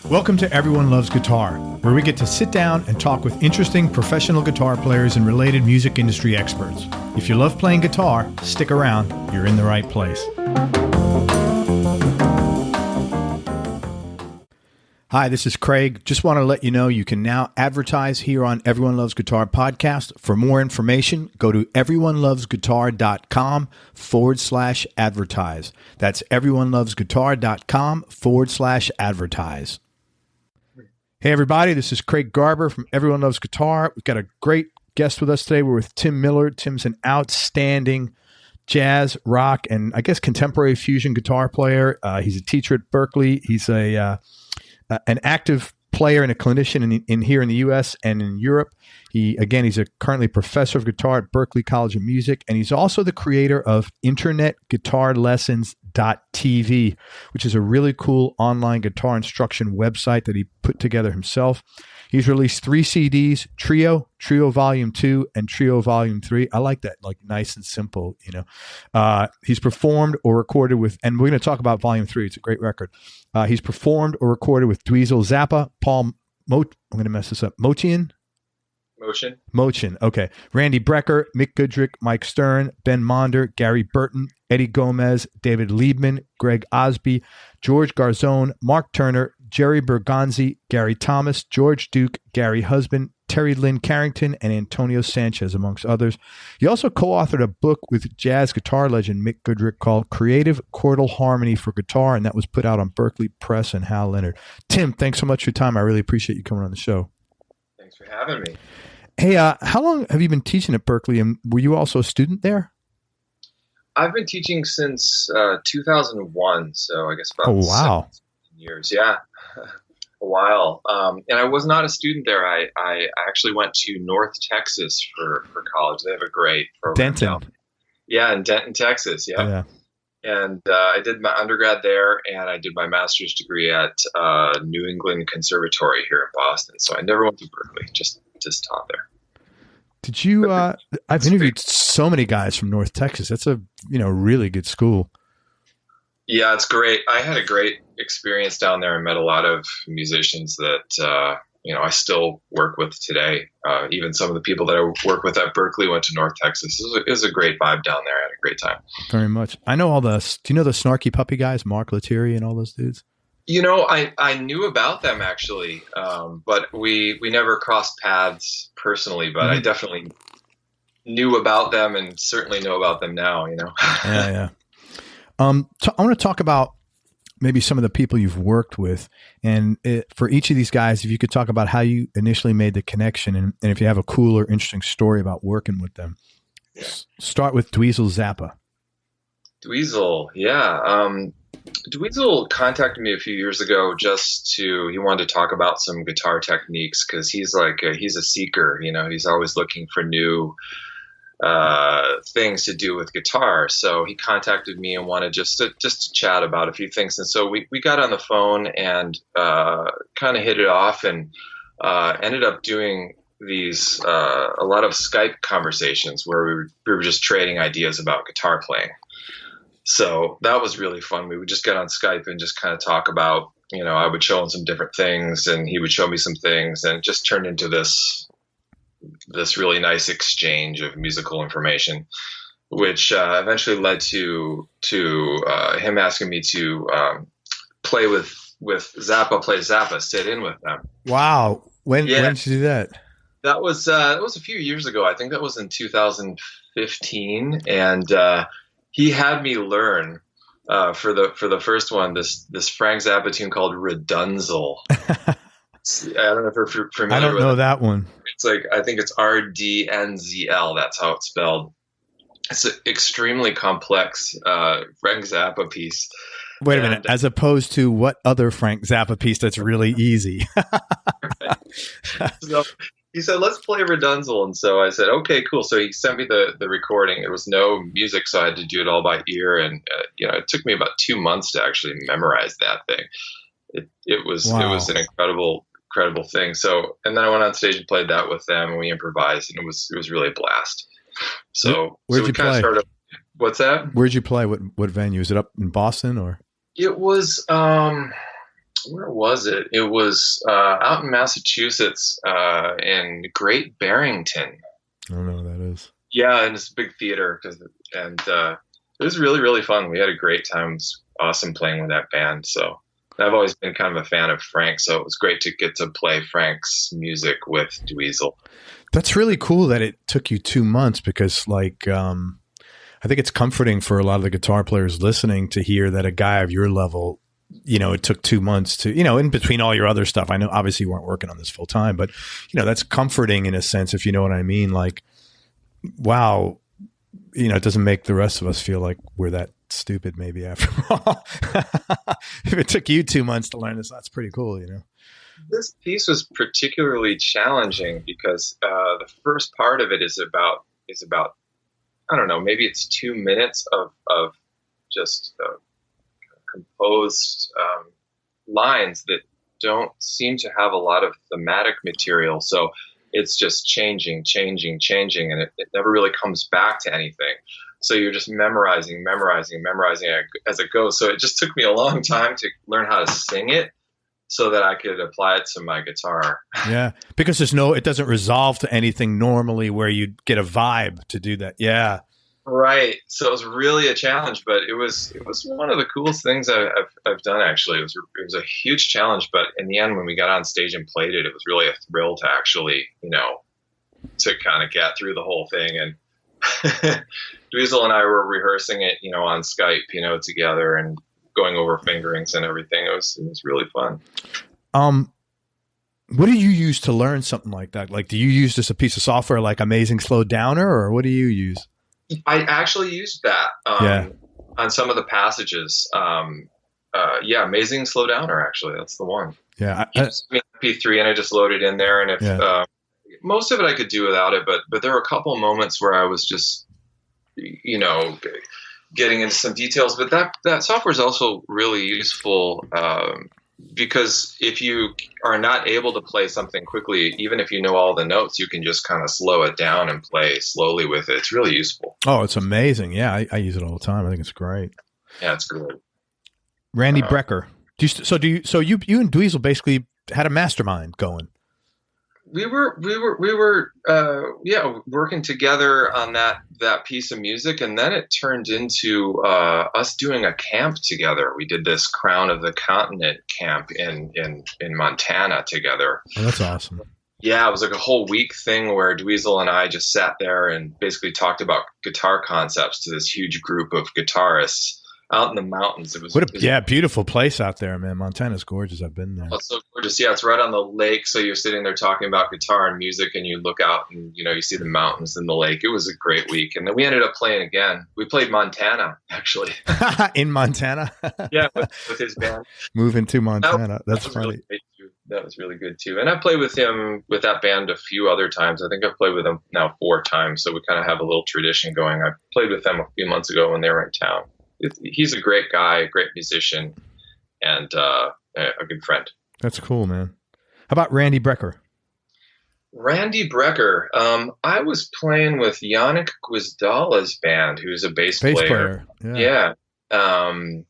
Welcome to Everyone Loves Guitar, where we get to sit down and talk with interesting professional guitar players and related music industry experts. If you love playing guitar, stick around. You're in the right place. Hi, this is Craig. Just want to let you know you can now advertise here on Everyone Loves Guitar podcast. For more information, go to everyonelovesguitar.com/advertise. That's everyonelovesguitar.com/advertise. Hey, everybody, this is Craig Garber from Everyone Loves Guitar. We've got a great guest with us today. We're with Tim Miller. Tim's an outstanding jazz, rock, and I guess contemporary fusion guitar player. He's a teacher at Berklee. He's an active player and a clinician in here in the U.S. and in Europe. He's a currently professor of guitar at Berklee College of Music, and he's also the creator of InternetGuitarLessons.tv, which is a really cool online guitar instruction website that he put together himself. He's released 3 CDs, Trio Volume 2, and Trio Volume 3. I like that, like nice and simple, you know. He's performed or recorded with, and we're going to talk about Volume 3. It's a great record. He's performed or recorded with Dweezil Zappa, I'm going to mess this up, Motian, okay. Randy Brecker, Mick Goodrick, Mike Stern, Ben Monder, Gary Burton, Eddie Gomez, David Liebman, Greg Osby, George Garzone, Mark Turner, Jerry Bergonzi, Gary Thomas, George Duke, Gary Husband, Terri Lyne Carrington, and Antonio Sanchez, amongst others. He also co-authored a book with jazz guitar legend Mick Goodrick called Creative Chordal Harmony for Guitar, and that was put out on Berklee Press and Hal Leonard. Tim, thanks so much for your time. I really appreciate you coming on the show. Thanks for having me. Hey, how long have you been teaching at Berklee, and were you also a student there? I've been teaching since 2001, so I guess about 17 years. Yeah, a while. And I was not a student there. I actually went to North Texas for college. They have a great program. Denton. Yeah, in Denton, Texas. Yeah. And I did my undergrad there, and I did my master's degree at New England Conservatory here in Boston. So I never went to Berklee, just taught there. Did you? I've interviewed so many guys from North Texas. That's a really good school. Yeah, it's great. I had a great experience down there and met a lot of musicians that I still work with today. Even some of the people that I work with at Berklee went to North Texas. It was a great vibe down there. I had a great time. Very much. I know do you know the Snarky Puppy guys, Mark Lettieri and all those dudes? I knew about them actually, but we never crossed paths personally, but I definitely knew about them and certainly know about them now, Yeah. I want to talk about maybe some of the people you've worked with, and for each of these guys, if you could talk about how you initially made the connection and if you have a cool or interesting story about working with them. Yeah. Start with Dweezil Zappa. Dweezil, yeah. Dweezil contacted me a few years ago he wanted to talk about some guitar techniques because he's a seeker, he's always looking for new things to do with guitar. So he contacted me and wanted just to chat about a few things. And so we got on the phone and kind of hit it off and ended up doing these a lot of Skype conversations where we were just trading ideas about guitar playing. So that was really fun. We would just get on Skype and just kind of talk about, I would show him some different things and he would show me some things, and it just turned into this really nice exchange of musical information, which eventually led to him asking me to play with Zappa, sit in with them. Wow. When did you do that? That was a few years ago. I think that was in 2015. And he had me learn for the first one this Frank Zappa tune called Redunzel. I don't know if you're familiar. I don't know that one. It's I think it's RDNZL. That's how it's spelled. It's an extremely complex Frank Zappa piece. Wait a minute. As opposed to what other Frank Zappa piece that's really easy? So he said, let's play Redunzel. And so I said, okay, cool. So he sent me the recording. There was no music, so I had to do it all by ear. And, it took me about 2 months to actually memorize that thing. It was an incredible thing. So, and then I went on stage and played that with them, and we improvised, and it was really a blast. So, where'd you play? What's that? Where'd you play? What venue? Is it up in Boston or? It was, Where was it? It was out in Massachusetts, in Great Barrington. I don't know what that is. Yeah, and it's a big theater, and it was really, really fun. We had a great time. It was awesome playing with that band. So I've always been kind of a fan of Frank, so it was great to get to play Frank's music with Dweezil. That's really cool that it took you 2 months, because like I think it's comforting for a lot of the guitar players listening to hear that a guy of your level, it took 2 months to, in between all your other stuff. I know obviously you weren't working on this full time, but that's comforting in a sense, if you know what I mean. Like, wow, it doesn't make the rest of us feel like we're that stupid maybe after all. If it took you 2 months to learn this, that's pretty cool, This piece was particularly challenging because the first part of it is about I don't know, maybe it's 2 minutes of just composed lines that don't seem to have a lot of thematic material. So it's just changing, and it never really comes back to anything. So you're just memorizing as it goes. So it just took me a long time to learn how to sing it so that I could apply it to my guitar. Yeah, because it doesn't resolve to anything normally where you get a vibe to do that. Yeah. Right. So it was really a challenge, but it was one of the coolest things I've done, actually. It was a huge challenge, but in the end, when we got on stage and played it, it was really a thrill to actually, to kind of get through the whole thing. And Dweezil and I were rehearsing it, on Skype, together, and going over fingerings and everything. It was really fun. What do you use to learn something like that? Like, do you use just a piece of software like Amazing Slow Downer, or what do you use? I actually used that on some of the passages. Amazing Slow Downer, actually. That's the one. Yeah. P3, and I just loaded in there. And if most of it I could do without it, but there were a couple of moments where I was just, getting into some details. But that software is also really useful because if you are not able to play something quickly, even if you know all the notes, you can just kind of slow it down and play slowly with it. It's really useful. Oh, it's amazing. Yeah, I use it all the time. I think it's great. Yeah, it's good. Randy Brecker. So you and Dweezil basically had a mastermind going. We were working together on that piece of music, and then it turned into us doing a camp together. We did this Crown of the Continent camp in Montana together. Oh, that's awesome. Yeah, it was like a whole week thing where Dweezil and I just sat there and basically talked about guitar concepts to this huge group of guitarists out in the mountains. It was beautiful place out there, man. Montana's gorgeous. I've been there. Oh, it's so gorgeous. Yeah, it's right on the lake. So you're sitting there talking about guitar and music, and you look out and you see the mountains and the lake. It was a great week, and then we ended up playing again. We played Montana, actually. In Montana. Yeah, with his band. Moving to Montana. That's funny. That was really good too. And I played with him with that band a few other times. I think I've played with him now 4 times. So we kind of have a little tradition going. I played with them a few months ago when they were in town. He's a great guy, a great musician, and a good friend. That's cool, man. How about Randy Brecker? Randy Brecker. I was playing with Yannick Guizdala's band, who's a bass player. Yeah. And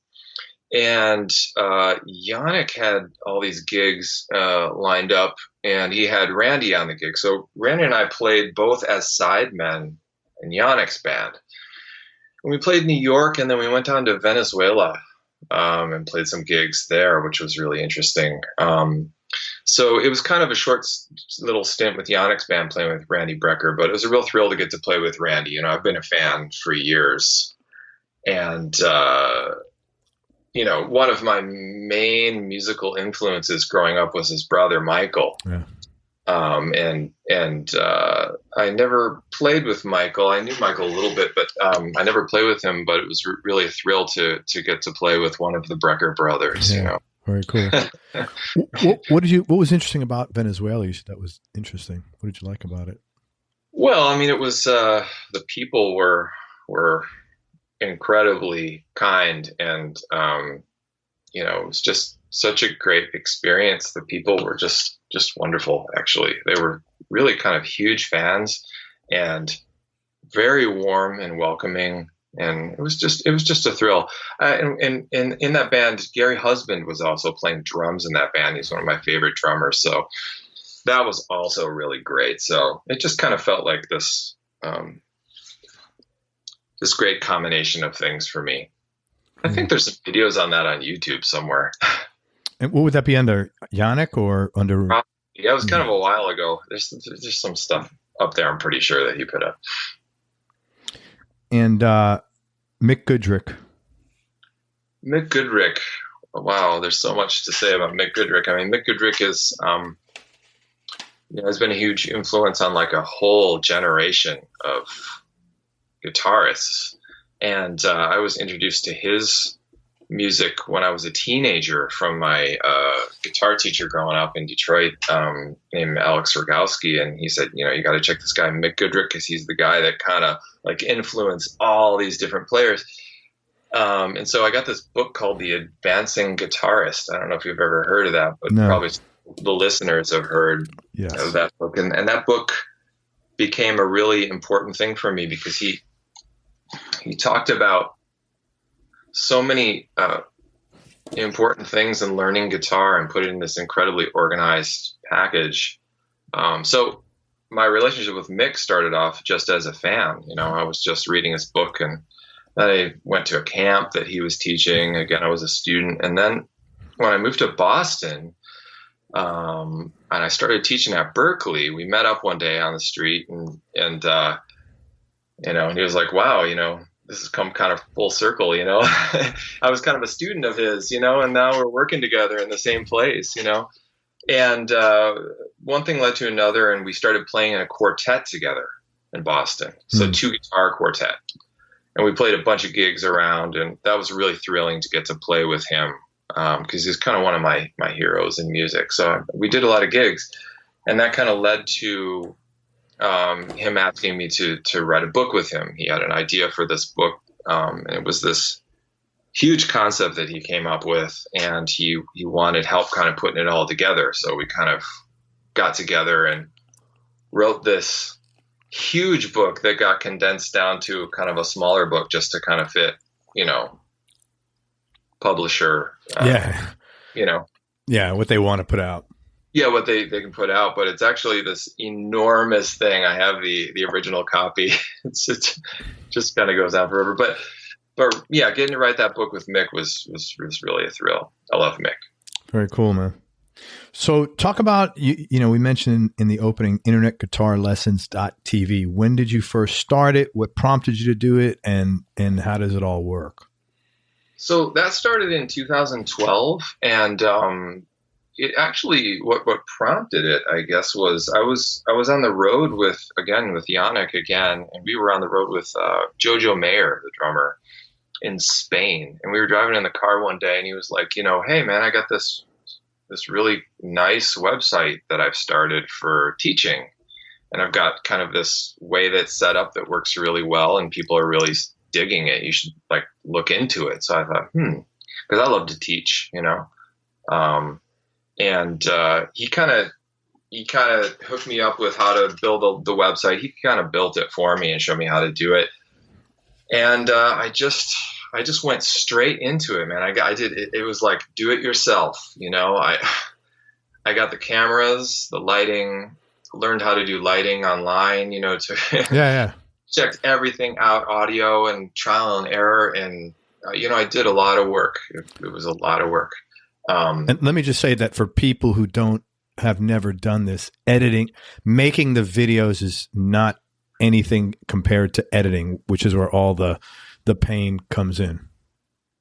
Yannick had all these gigs lined up, and he had Randy on the gig. So Randy and I played both as sidemen in Yannick's band. And we played New York, and then we went down to Venezuela and played some gigs there, which was really interesting. So it was kind of a short little stint with Yannick's band playing with Randy Brecker, but it was a real thrill to get to play with Randy. I've been a fan for years. And, one of my main musical influences growing up was his brother, Michael. Yeah. I never played with Michael. I knew Michael a little bit, but I never played with him. But it was really a thrill to get to play with one of the Brecker brothers. Yeah, very cool. What was interesting about Venezuela? You said that was interesting. What did you like about it? Well, I mean, it was the people were incredibly kind, and it was just such a great experience. The people were just wonderful, actually. They were really kind of huge fans and very warm and welcoming. And it was just a thrill. And in that band, Gary Husband was also playing drums in that band. He's one of my favorite drummers. So that was also really great. So it just kind of felt like this, this great combination of things for me. I think there's some videos on that on YouTube somewhere. And what would that be, under Yannick or under? Yeah, it was kind of a while ago. There's some stuff up there, I'm pretty sure, that he put up. And Mick Goodrick. Mick Goodrick. Wow, there's so much to say about Mick Goodrick. I mean, Mick Goodrick is, has been a huge influence on like a whole generation of guitarists. And I was introduced to his music when I was a teenager from my guitar teacher growing up in Detroit, named Alex Rogowski. And he said, you got to check this guy Mick Goodrick, because he's the guy that kind of like influenced all these different players. And so I got this book called The Advancing Guitarist. I don't know if you've ever heard of that, but probably the listeners have heard of that book. And that book became a really important thing for me, because he talked about so many important things in learning guitar and put it in this incredibly organized package. So my relationship with Mick started off just as a fan. I was just reading his book, and then I went to a camp that he was teaching. Again, I was a student. And then when I moved to Boston, and I started teaching at Berklee, we met up one day on the street, and he was like, wow, this has come kind of full circle, I was kind of a student of his, and now we're working together in the same place, and one thing led to another, and we started playing in a quartet together in Boston. So 2-guitar quartet. And we played a bunch of gigs around, and that was really thrilling to get to play with him, because he's kind of one of my heroes in music. So we did a lot of gigs, and that kind of led to him asking me to write a book with him. He had an idea for this book, and it was this huge concept that he came up with, and he wanted help kind of putting it all together. So we kind of got together and wrote this huge book that got condensed down to kind of a smaller book, just to kind of fit, publisher, what they want to put out. Yeah, what they can put out, but it's actually this enormous thing. I have the original copy. It just kind of goes on forever. But yeah, getting to write that book with Mick was really a thrill. I love Mick. Very cool, man. So talk about, we mentioned in the opening, internetguitarlessons.tv. When did you first start it? What prompted you to do it? And how does it all work? So that started in 2012. And it actually, what prompted it, I guess, was I was on the road with Yannick again. And we were on the road with Jojo Mayer, the drummer, in Spain. And we were driving in the car one day, and he was like, hey, man, I got this really nice website that I've started for teaching. And I've got kind of this way that's set up that works really well, and people are really digging it. You should look into it. So I thought, because I love to teach, and he kind of hooked me up with how to build the website. He kind of built it for me and showed me how to do it. And I just went straight into it, man. I did it. It was like, do it yourself. I got the cameras, the lighting, learned how to do lighting online, checked everything out, audio and trial and error. And, I did a lot of work. It was a lot of work. And let me just say that for people who have never done this, making the videos is not anything compared to editing, which is where all the pain comes in.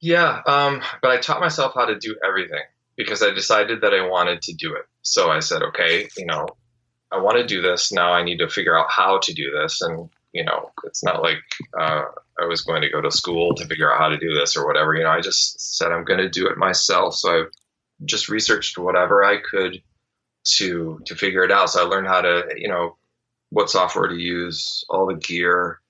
Yeah. But I taught myself how to do everything, because I decided that I wanted to do it. So I said, okay, I want to do this. Now I need to figure out how to do this. And, it's not like I was going to go to school to figure out how to do this or whatever. I just said, I'm going to do it myself. So I just researched whatever I could to figure it out. So I learned how to, what software to use, all the gear.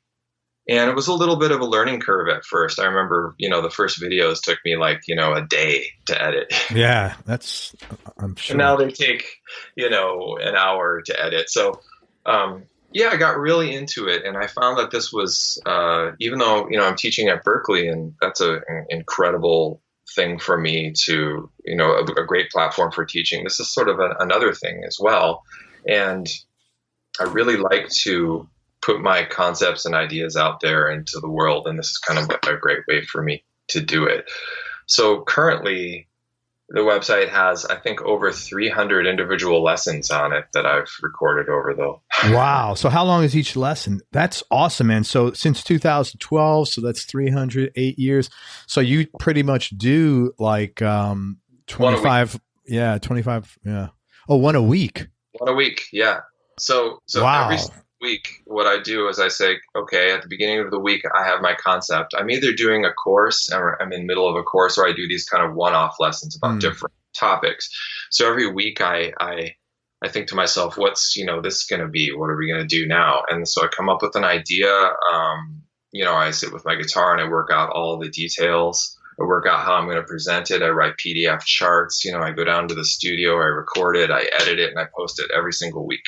And it was a little bit of a learning curve at first. I remember, the first videos took me a day to edit. Yeah, I'm sure. And now they take, an hour to edit. So, Yeah, I got really into it, and I found that this was, even though I'm teaching at Berklee, and that's an incredible thing for me to, a great platform for teaching. This is sort of another thing as well, and I really like to put my concepts and ideas out there into the world, and this is kind of a great way for me to do it. So currently, the website has, I think, over 300 individual lessons on it that I've recorded over Wow. So how long is each lesson? That's awesome, man. So since 2012, so that's 308 years. So you pretty much do like 25. Yeah, 25. Yeah. Oh, one a week. One a week. Yeah. So wow. Every week, what I do is I say, okay, at the beginning of the week, I have my concept. I'm either doing a course, or I'm in the middle of a course, or I do these kind of one-off lessons about different topics. So every week I think to myself, what's, this going to be? What are we going to do now? And so I come up with an idea. I sit with my guitar and I work out all the details. I work out how I'm going to present it. I write PDF charts. I go down to the studio, I record it, I edit it, and I post it every single week.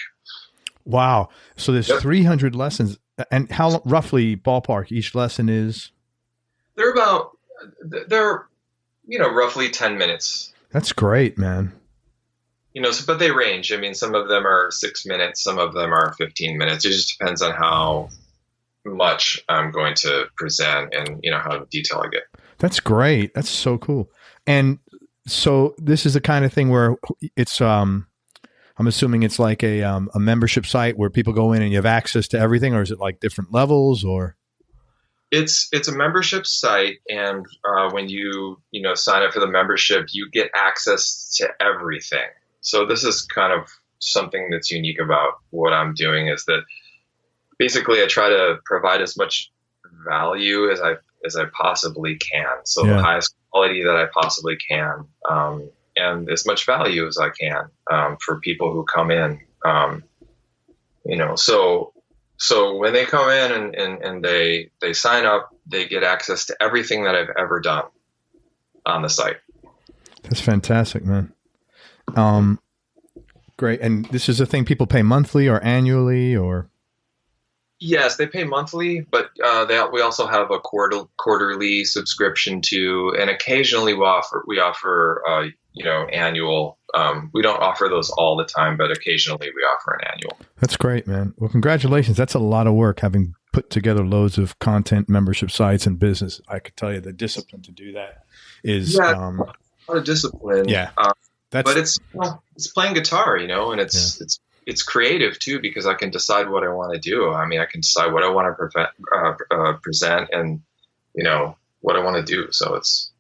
Wow. So there's 300 lessons. And how roughly ballpark each lesson is? They're roughly 10 minutes. That's great, man. But they range. I mean, some of them are 6 minutes, some of them are 15 minutes. It just depends on how much I'm going to present and, how detailed I get. That's great. That's so cool. And so this is the kind of thing where it's, I'm assuming it's like a membership site where people go in and you have access to everything, or is it like different levels, or? It's a membership site, and when you sign up for the membership, you get access to everything. So this is kind of something that's unique about what I'm doing, is that basically I try to provide as much value as I possibly can. So the highest quality that I possibly can. And as much value as I can for people who come in, So when they come in and they sign up, they get access to everything that I've ever done on the site. That's fantastic, man. Great. And this is a thing people pay monthly or annually, or? Yes, they pay monthly, but we also have a quarterly subscription too, and occasionally we offer annual. We don't offer those all the time, but occasionally we offer an annual. That's great, man. Well, congratulations. That's a lot of work, having put together loads of content, membership sites, and business. I could tell you the discipline to do that is a lot of discipline. Yeah, but it's playing guitar, and it's creative too, because I can decide what I want to do. I mean, I can decide what I want to present and, what I want to do. So it's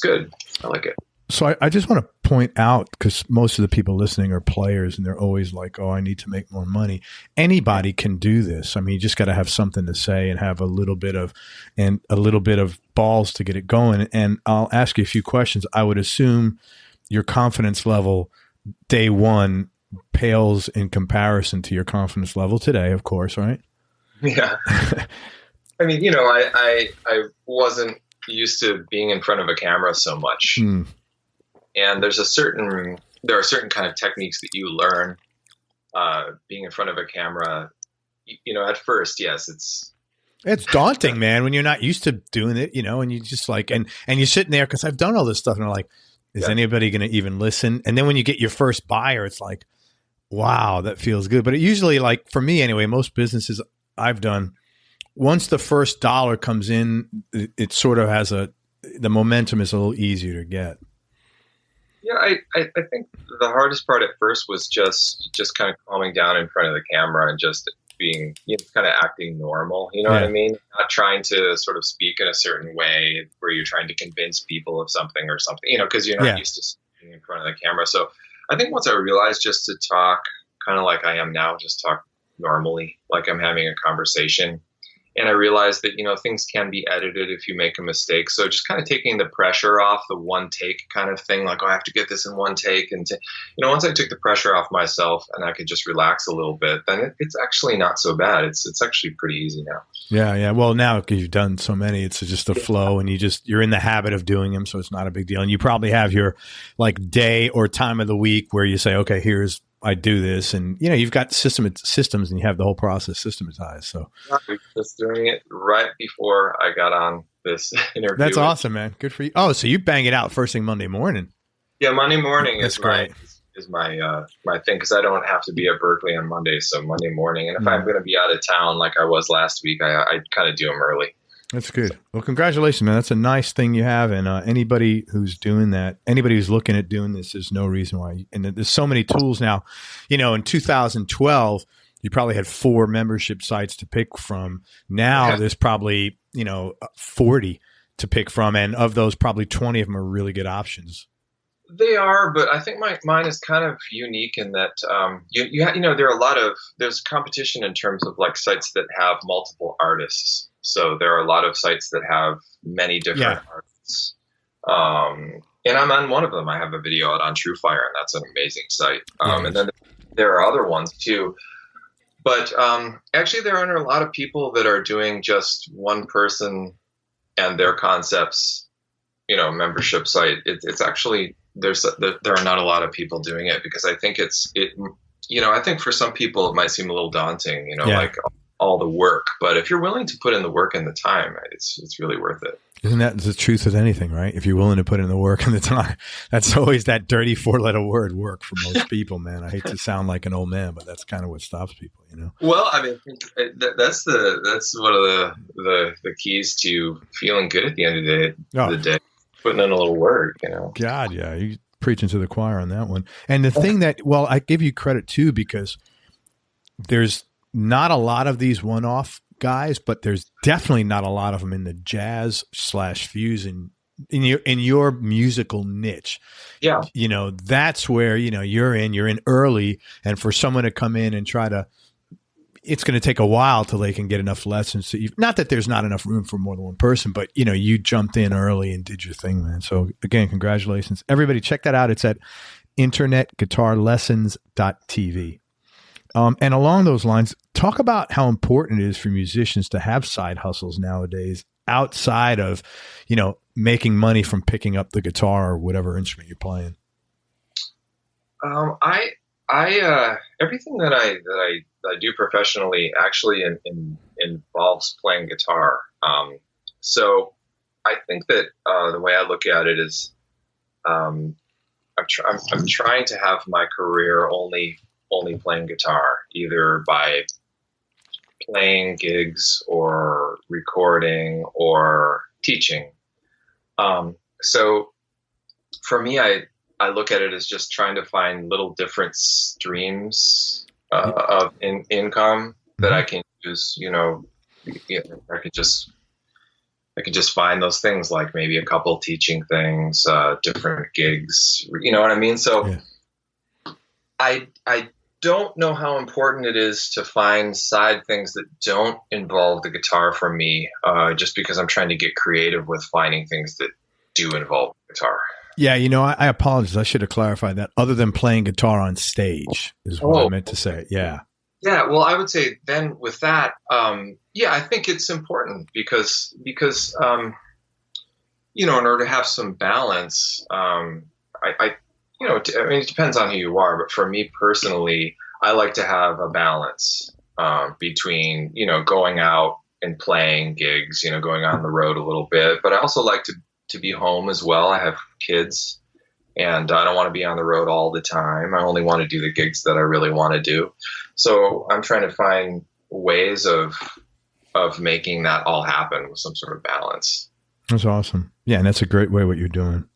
good. I like it. So I just want to point out, because most of the people listening are players and they're always like, oh, I need to make more money. Anybody can do this. I mean, you just got to have something to say and have a little bit of balls to get it going. And I'll ask you a few questions. I would assume your confidence level day one pales in comparison to your confidence level today, of course, right? Yeah. I mean, I wasn't used to being in front of a camera so much. And there are certain kind of techniques that you learn being in front of a camera. At first, yes, it's daunting, man, when you're not used to doing it, and you just like, and you're sitting there, because I've done all this stuff and I'm like, is anybody going to even listen? And then when you get your first buyer, it's like, wow, that feels good. But it usually, like for me anyway, most businesses I've done, once the first dollar comes in, it sort of has the momentum is a little easier to get. Yeah, I think the hardest part at first was just kind of calming down in front of the camera and just being, kind of acting normal. You know what I mean? Not trying to sort of speak in a certain way where you're trying to convince people of something or something, because you're not used to speaking in front of the camera. So I think once I realized just to talk kind of like I am now, just talk normally, like I'm having a conversation. And I realized that, things can be edited if you make a mistake. So just kind of taking the pressure off the one take kind of thing, like, oh, I have to get this in one take. And, once I took the pressure off myself and I could just relax a little bit, then it's actually not so bad. It's actually pretty easy now. Yeah. Yeah. Well, now because you've done so many, it's just a flow and you're in the habit of doing them. So it's not a big deal. And you probably have your like day or time of the week where you say, okay, here's I do this, and you've got systems, and you have the whole process systematized. So we're just doing it right before I got on this interview. That's awesome, man. Good for you. Oh, so you bang it out first thing Monday morning? Yeah, Monday morning is my thing, because I don't have to be at Berklee on Monday, so Monday morning. And if I'm going to be out of town like I was last week, I kind of do them early. That's good. Well, congratulations, man. That's a nice thing you have. And anybody who's doing that, anybody who's looking at doing this, there's no reason why. And there's so many tools now. In 2012, you probably had 4 membership sites to pick from. Now there's probably, 40 to pick from. And of those, probably 20 of them are really good options. They are, but I think mine is kind of unique in that there's competition in terms of like sites that have multiple artists. So there are a lot of sites that have many different artists. And I'm on one of them. I have a video out on TrueFire, and that's an amazing site. And then there are other ones too. But actually, there aren't a lot of people that are doing just one person and their concepts, membership site. It's actually there are not a lot of people doing it, because I think I think for some people it might seem a little daunting, like all the work. But if you're willing to put in the work and the time, it's really worth it. Isn't that the truth with anything, right? If you're willing to put in the work and the time, that's always that dirty 4-letter word, work, for most people, man. I hate to sound like an old man, but that's kind of what stops people, Well, I mean, that's one of the keys to feeling good at the end of the day. Putting in a little work, God, yeah, you're preaching to the choir on that one. And the thing that, I give you credit too, because there's not a lot of these one-off guys, but there's definitely not a lot of them in the jazz/fusion in your musical niche. Yeah, that's where you're in early, and for someone to come in and try to. It's going to take a while till they can get enough lessons. Not that there's not enough room for more than one person, but you jumped in early and did your thing, man. So again, congratulations. Everybody check that out. It's at internetguitarlessons.tv. And along those lines, talk about how important it is for musicians to have side hustles nowadays outside of, making money from picking up the guitar or whatever instrument you're playing. Everything that I do professionally actually involves playing guitar. So I think that the way I look at it is I'm trying to have my career only playing guitar, either by playing gigs or recording or teaching. So for me, I look at it as just trying to find little different streams of income that I can use. I could just find those things, like maybe a couple teaching things, different gigs. You know what I mean? So I don't know how important it is to find side things that don't involve the guitar for me, just because I'm trying to get creative with finding things that do involve the guitar. Yeah, I apologize. I should have clarified that. Other than playing guitar on stage is what I meant to say. Yeah. Yeah, well, I would say then with that, I think it's important because in order to have some balance, it depends on who you are, but for me personally, I like to have a balance between, going out and playing gigs, going on the road a little bit, but I also like to be home as well. I have kids, and I don't want to be on the road all the time. I only want to do the gigs that I really want to do. So I'm trying to find ways of making that all happen with some sort of balance. That's awesome. Yeah, and that's a great way what you're doing.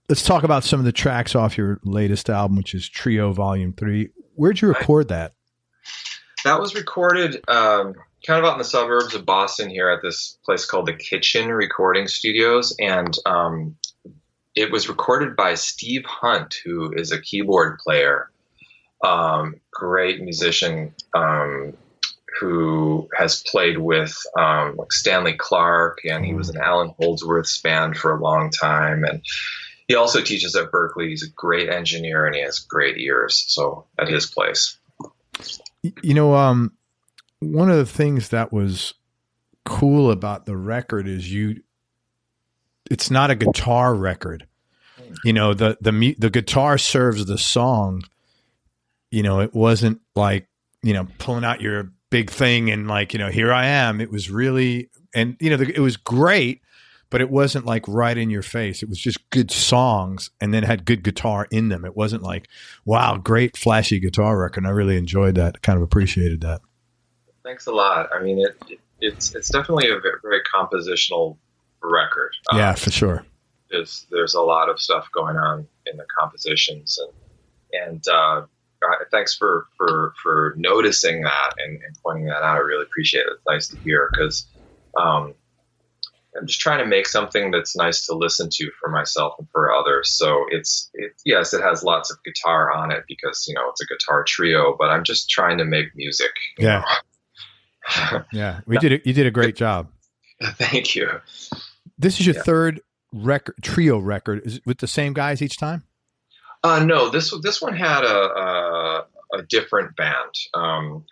Let's talk about some of the tracks off your latest album, which is Trio Volume 3. Where'd you record that? That was recorded kind of out in the suburbs of Boston here at this place called the Kitchen Recording Studios. And it was recorded by Steve Hunt, who is a keyboard player, great musician, who has played with like Stanley Clarke, and he was in Alan Holdsworth's band for a long time. And he also teaches at Berklee. He's a great engineer, and he has great ears. So at his place. One of the things that was cool about the record is it's not a guitar record. The guitar serves the song, it wasn't like, pulling out your big thing and like, here I am. It was really, and it was great, but it wasn't like right in your face. It was just good songs and then had good guitar in them. It wasn't like, wow, great flashy guitar record. And I really enjoyed that. Kind of appreciated that. Thanks a lot. I mean, it's definitely a very compositional record. Yeah, for sure. There's a lot of stuff going on in the compositions, and thanks for noticing that and pointing that out. I really appreciate it. It's nice to hear, because I'm just trying to make something that's nice to listen to for myself and for others. So yes, it has lots of guitar on it because it's a guitar trio, but I'm just trying to make music. Yeah. Yeah, you did a great job. Thank you. This is your third trio record. Is it with the same guys each time? No, this one had a different band.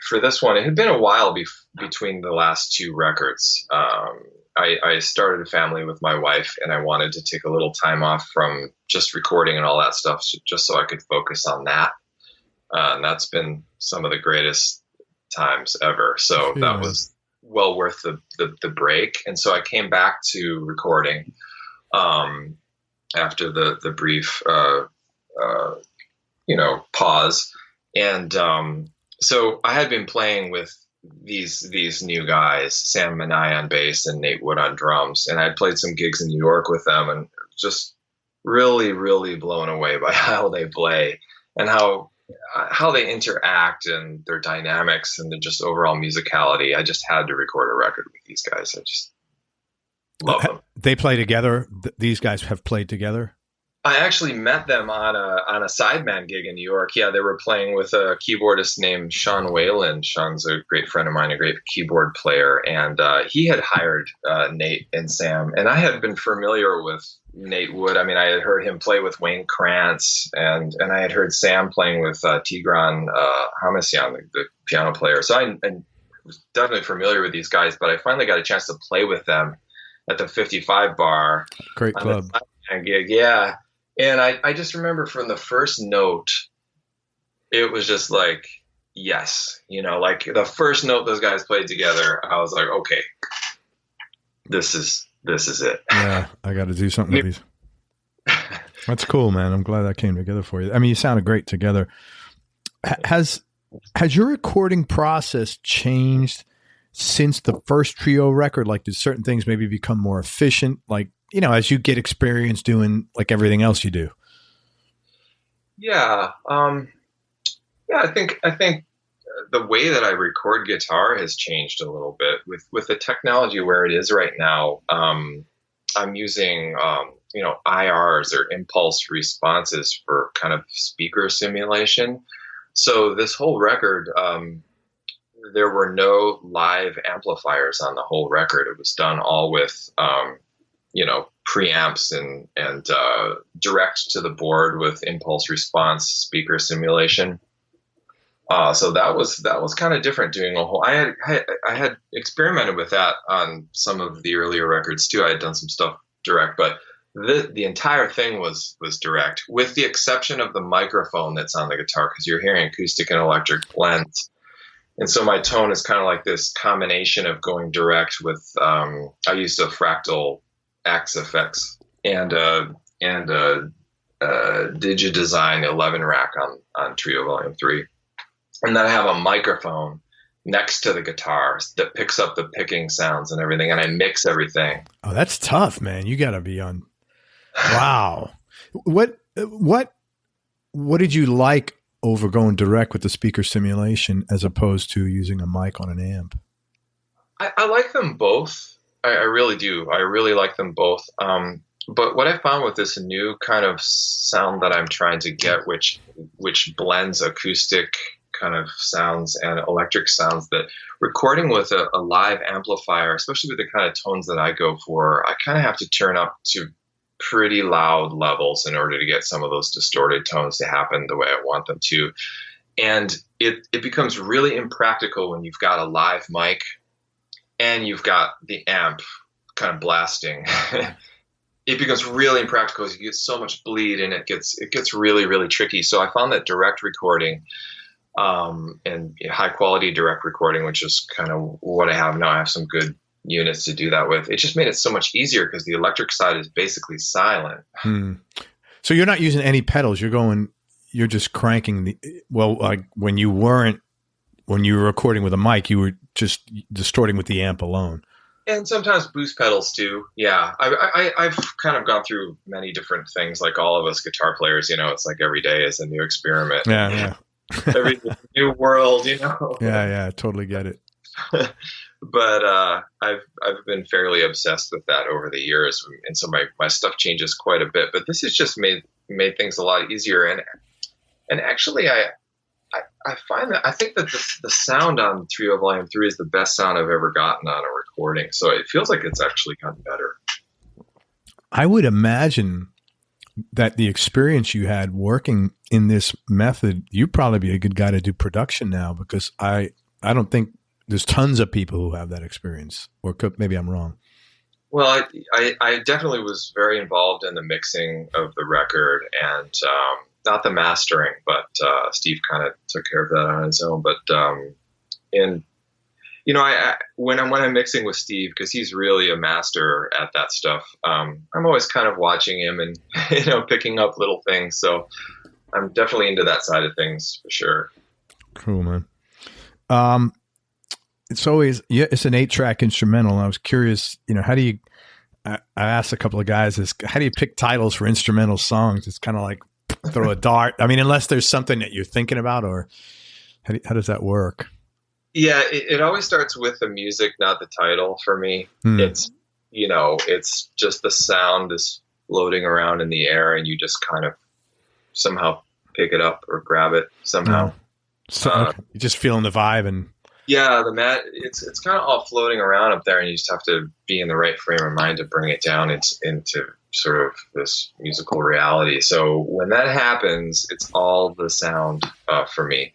For this one, it had been a while between the last two records. I started a family with my wife, and I wanted to take a little time off from just recording and all that stuff, just so I could focus on that. And that's been some of the greatest times ever. So that was well worth the break. And so I came back to recording after the brief pause. And so I had been playing with these new guys, Sam Manai on bass and Nate Wood on drums, and I'd played some gigs in New York with them, and just really, really blown away by how they play and how they interact and their dynamics and the just overall musicality. I just had to record a record with these guys. I just love them. They play together. These guys have played together. I actually met them on a sideman gig in New York. Yeah, they were playing with a keyboardist named Sean Whalen. Sean's a great friend of mine, a great keyboard player, and he had hired Nate and Sam. And I had been familiar with Nate Wood. I mean, I had heard him play with Wayne Krantz, and I had heard Sam playing with Tigran Hamasyan, the piano player. So I was definitely familiar with these guys, but I finally got a chance to play with them at the 55 Bar. Great club. Gig, yeah. And I just remember from the first note, it was just like, yes, like the first note those guys played together, I was like, okay, this is it. Yeah, I got to do something with these. That's cool, man. I'm glad that came together for you. I mean, you sounded great together. Has your recording process changed since the first trio record? Like, did certain things maybe become more efficient? Like, as you get experience doing like everything else you do. Yeah. I think the way that I record guitar has changed a little bit with the technology where it is right now. I'm using, IRs or impulse responses for kind of speaker simulation. So this whole record, there were no live amplifiers on the whole record. It was done all with, preamps and direct to the board with impulse response speaker simulation. So that was kind of different doing a whole. I had experimented with that on some of the earlier records too. I had done some stuff direct, but the entire thing was direct, with the exception of the microphone that's on the guitar, because you're hearing acoustic and electric blends. And so my tone is kind of like this combination of going direct with. I used a Fractal Axe effects and Digidesign 11 rack on Trio Volume 3. And then I have a microphone next to the guitars that picks up the picking sounds and everything, and I mix everything. Oh, that's tough, man. You got to be on. Wow. What did you like over going direct with the speaker simulation as opposed to using a mic on an amp? I like them both. I really do. I really like them both. But what I found with this new kind of sound that I'm trying to get, which blends acoustic kind of sounds and electric sounds, that recording with a live amplifier, especially with the kind of tones that I go for, I kind of have to turn up to pretty loud levels in order to get some of those distorted tones to happen the way I want them to. And it becomes really impractical when you've got a live mic and you've got the amp kind of blasting. It becomes really impractical because you get so much bleed, and it gets really, really tricky. So I found that direct recording and high quality direct recording, which is kind of what I have now. I have some good units to do that with. It just made it so much easier because the electric side is basically silent. So you're not using any pedals. You're just cranking like when you were recording with a mic, you were just distorting with the amp alone. And sometimes boost pedals too. Yeah. I've kind of gone through many different things, like all of us guitar players, it's like every day is a new experiment. Yeah. Every new world, Yeah. Totally get it. But I've been fairly obsessed with that over the years, and so my stuff changes quite a bit. But this has just made things a lot easier. And actually, I find that I think that the sound on 3.0 Volume 3 is the best sound I've ever gotten on a recording. So it feels like it's actually gotten better. I would imagine that the experience you had working in this method, you'd probably be a good guy to do production now, because I don't think there's tons of people who have that experience, or maybe I'm wrong. Well, I definitely was very involved in the mixing of the record, and not the mastering, but Steve kind of took care of that on his own. But when I'm mixing with Steve, because he's really a master at that stuff, I'm always kind of watching him and picking up little things. So I'm definitely into that side of things for sure. Cool, man. It's an 8-track instrumental. And I was curious, how do you, I asked a couple of guys, how do you pick titles for instrumental songs? It's kind of like throw a dart. I mean, unless there's something that you're thinking about, or how does that work? Yeah, it always starts with the music, not the title for me. It's just the sound is floating around in the air and you just kind of somehow pick it up or grab it somehow. So you're just feeling the vibe and. Yeah, it's kind of all floating around up there, and you just have to be in the right frame of mind to bring it down into sort of this musical reality. So when that happens, it's all the sound for me.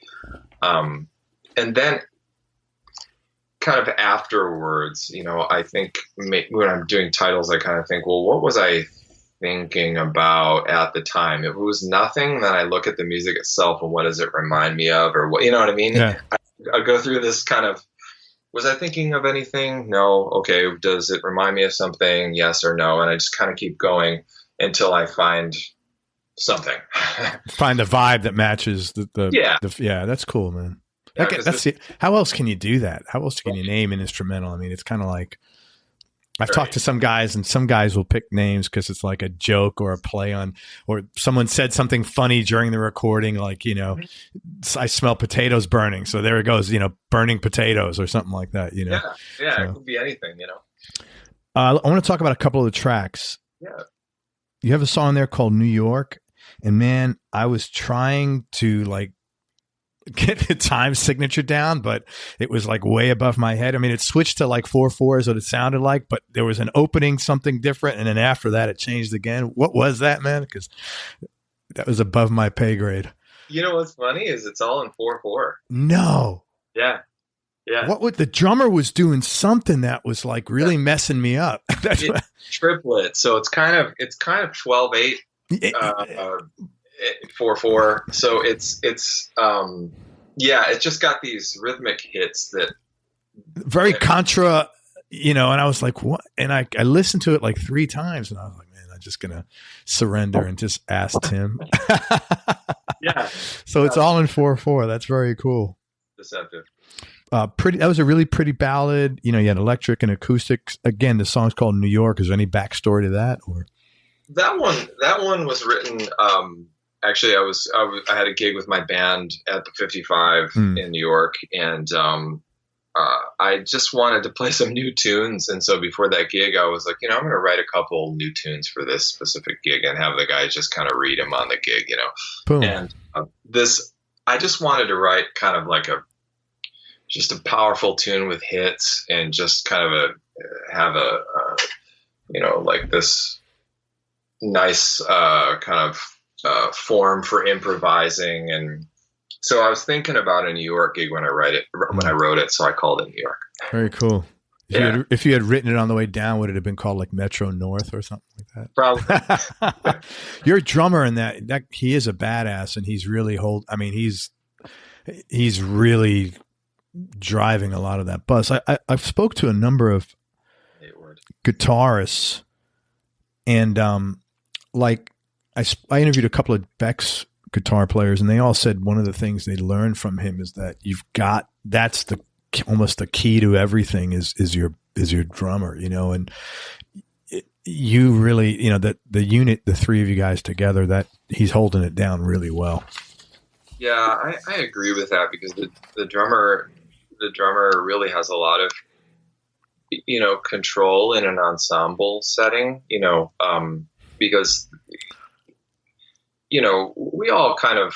And then kind of afterwards, I think when I'm doing titles, I kind of think, well, what was I thinking about at the time? If it was nothing, then I look at the music itself and what does it remind me of, or what, you know what I mean? Yeah. I go through this kind of, was I thinking of anything? No. Okay. Does it remind me of something? Yes or no? And I just kind of keep going until I find something. Find a vibe that matches yeah. That's cool, man. Yeah, how else can you do that? How else can you name an instrumental? I mean, it's kind of like, I've talked to some guys, and some guys will pick names because it's like a joke or a play on, or someone said something funny during the recording, like, I smell potatoes burning. So there it goes, burning potatoes or something like that, Yeah, So, it could be anything, I want to talk about a couple of the tracks. Yeah. You have a song there called New York, and man, I was trying to get the time signature down, but it was like way above my head. I mean, it switched to like 4/4 is what it sounded like, but there was an opening, something different. And then after that, it changed again. What was that, man? Because that was above my pay grade. What's funny is it's all in 4/4. No. Yeah. Yeah. The drummer was doing something that was like really messing me up. That's triplet. So it's kind of 12/8, 4/4. So it's just got these rhythmic hits that very contra, and I was like, what? And I listened to it like 3 times, and I was like, man, I'm just gonna surrender and just ask Tim. Yeah. So it's all in 4/4. That's very cool. Deceptive. That was a really pretty ballad. You had electric and acoustics. Again, the song's called New York. Is there any backstory to that, or? That one was written. Actually, I had a gig with my band at the 55 in New York, and I just wanted to play some new tunes. And so before that gig, I was like, I'm going to write a couple new tunes for this specific gig and have the guys just kind of read them on the gig, Boom. And I just wanted to write kind of like just a powerful tune with hits, and just kind of have like this nice kind of form for improvising. And so I was thinking about a New York gig when I wrote it, so I called it New York. Very cool. If you had written it on the way down, would it have been called like Metro North or something like that? Probably. You're a drummer in that he is a badass, and he's really he's really driving a lot of that buzz. I've spoke to a number of guitarists, and like I interviewed a couple of Beck's guitar players, and they all said one of the things they learned from him is that that's almost the key to everything is your drummer, and you really, that the unit, the three of you guys together, that he's holding it down really well. Yeah, I agree with that, because the drummer really has a lot of, control in an ensemble setting, because, we all kind of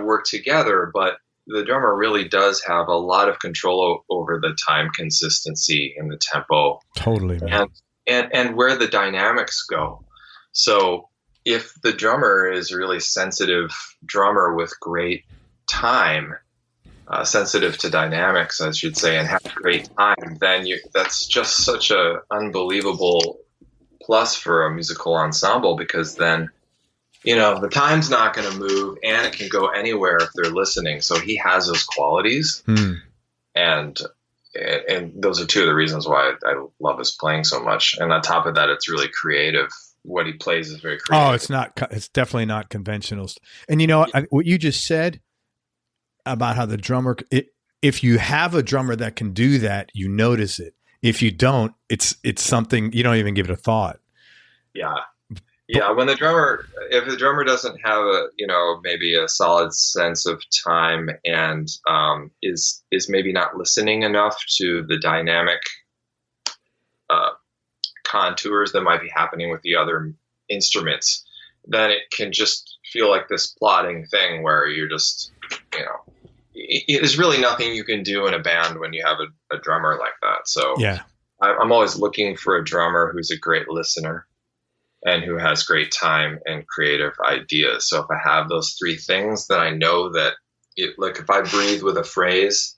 work together, but the drummer really does have a lot of control over the time consistency and the tempo. Totally, man. And where the dynamics go. So if the drummer is a really sensitive drummer with great time, sensitive to dynamics, I should say, and have great time, then that's just such a unbelievable plus for a musical ensemble, because then, the time's not going to move, and it can go anywhere if they're listening. So he has those qualities. And those are two of the reasons why I love his playing so much. And on top of that, it's really creative. What he plays is very creative. Oh, it's definitely not conventional. And what you just said about how the drummer, if you have a drummer that can do that, you notice it. If you don't, it's something you don't even give it a thought. Yeah. Yeah. If the drummer doesn't have maybe a solid sense of time, and is maybe not listening enough to the dynamic contours that might be happening with the other instruments, then it can just feel like this plodding thing where you're just, there's really nothing you can do in a band when you have a drummer like that. So yeah, I'm always looking for a drummer who's a great listener and who has great time and creative ideas. So if I have those three things, then I know that if I breathe with a phrase,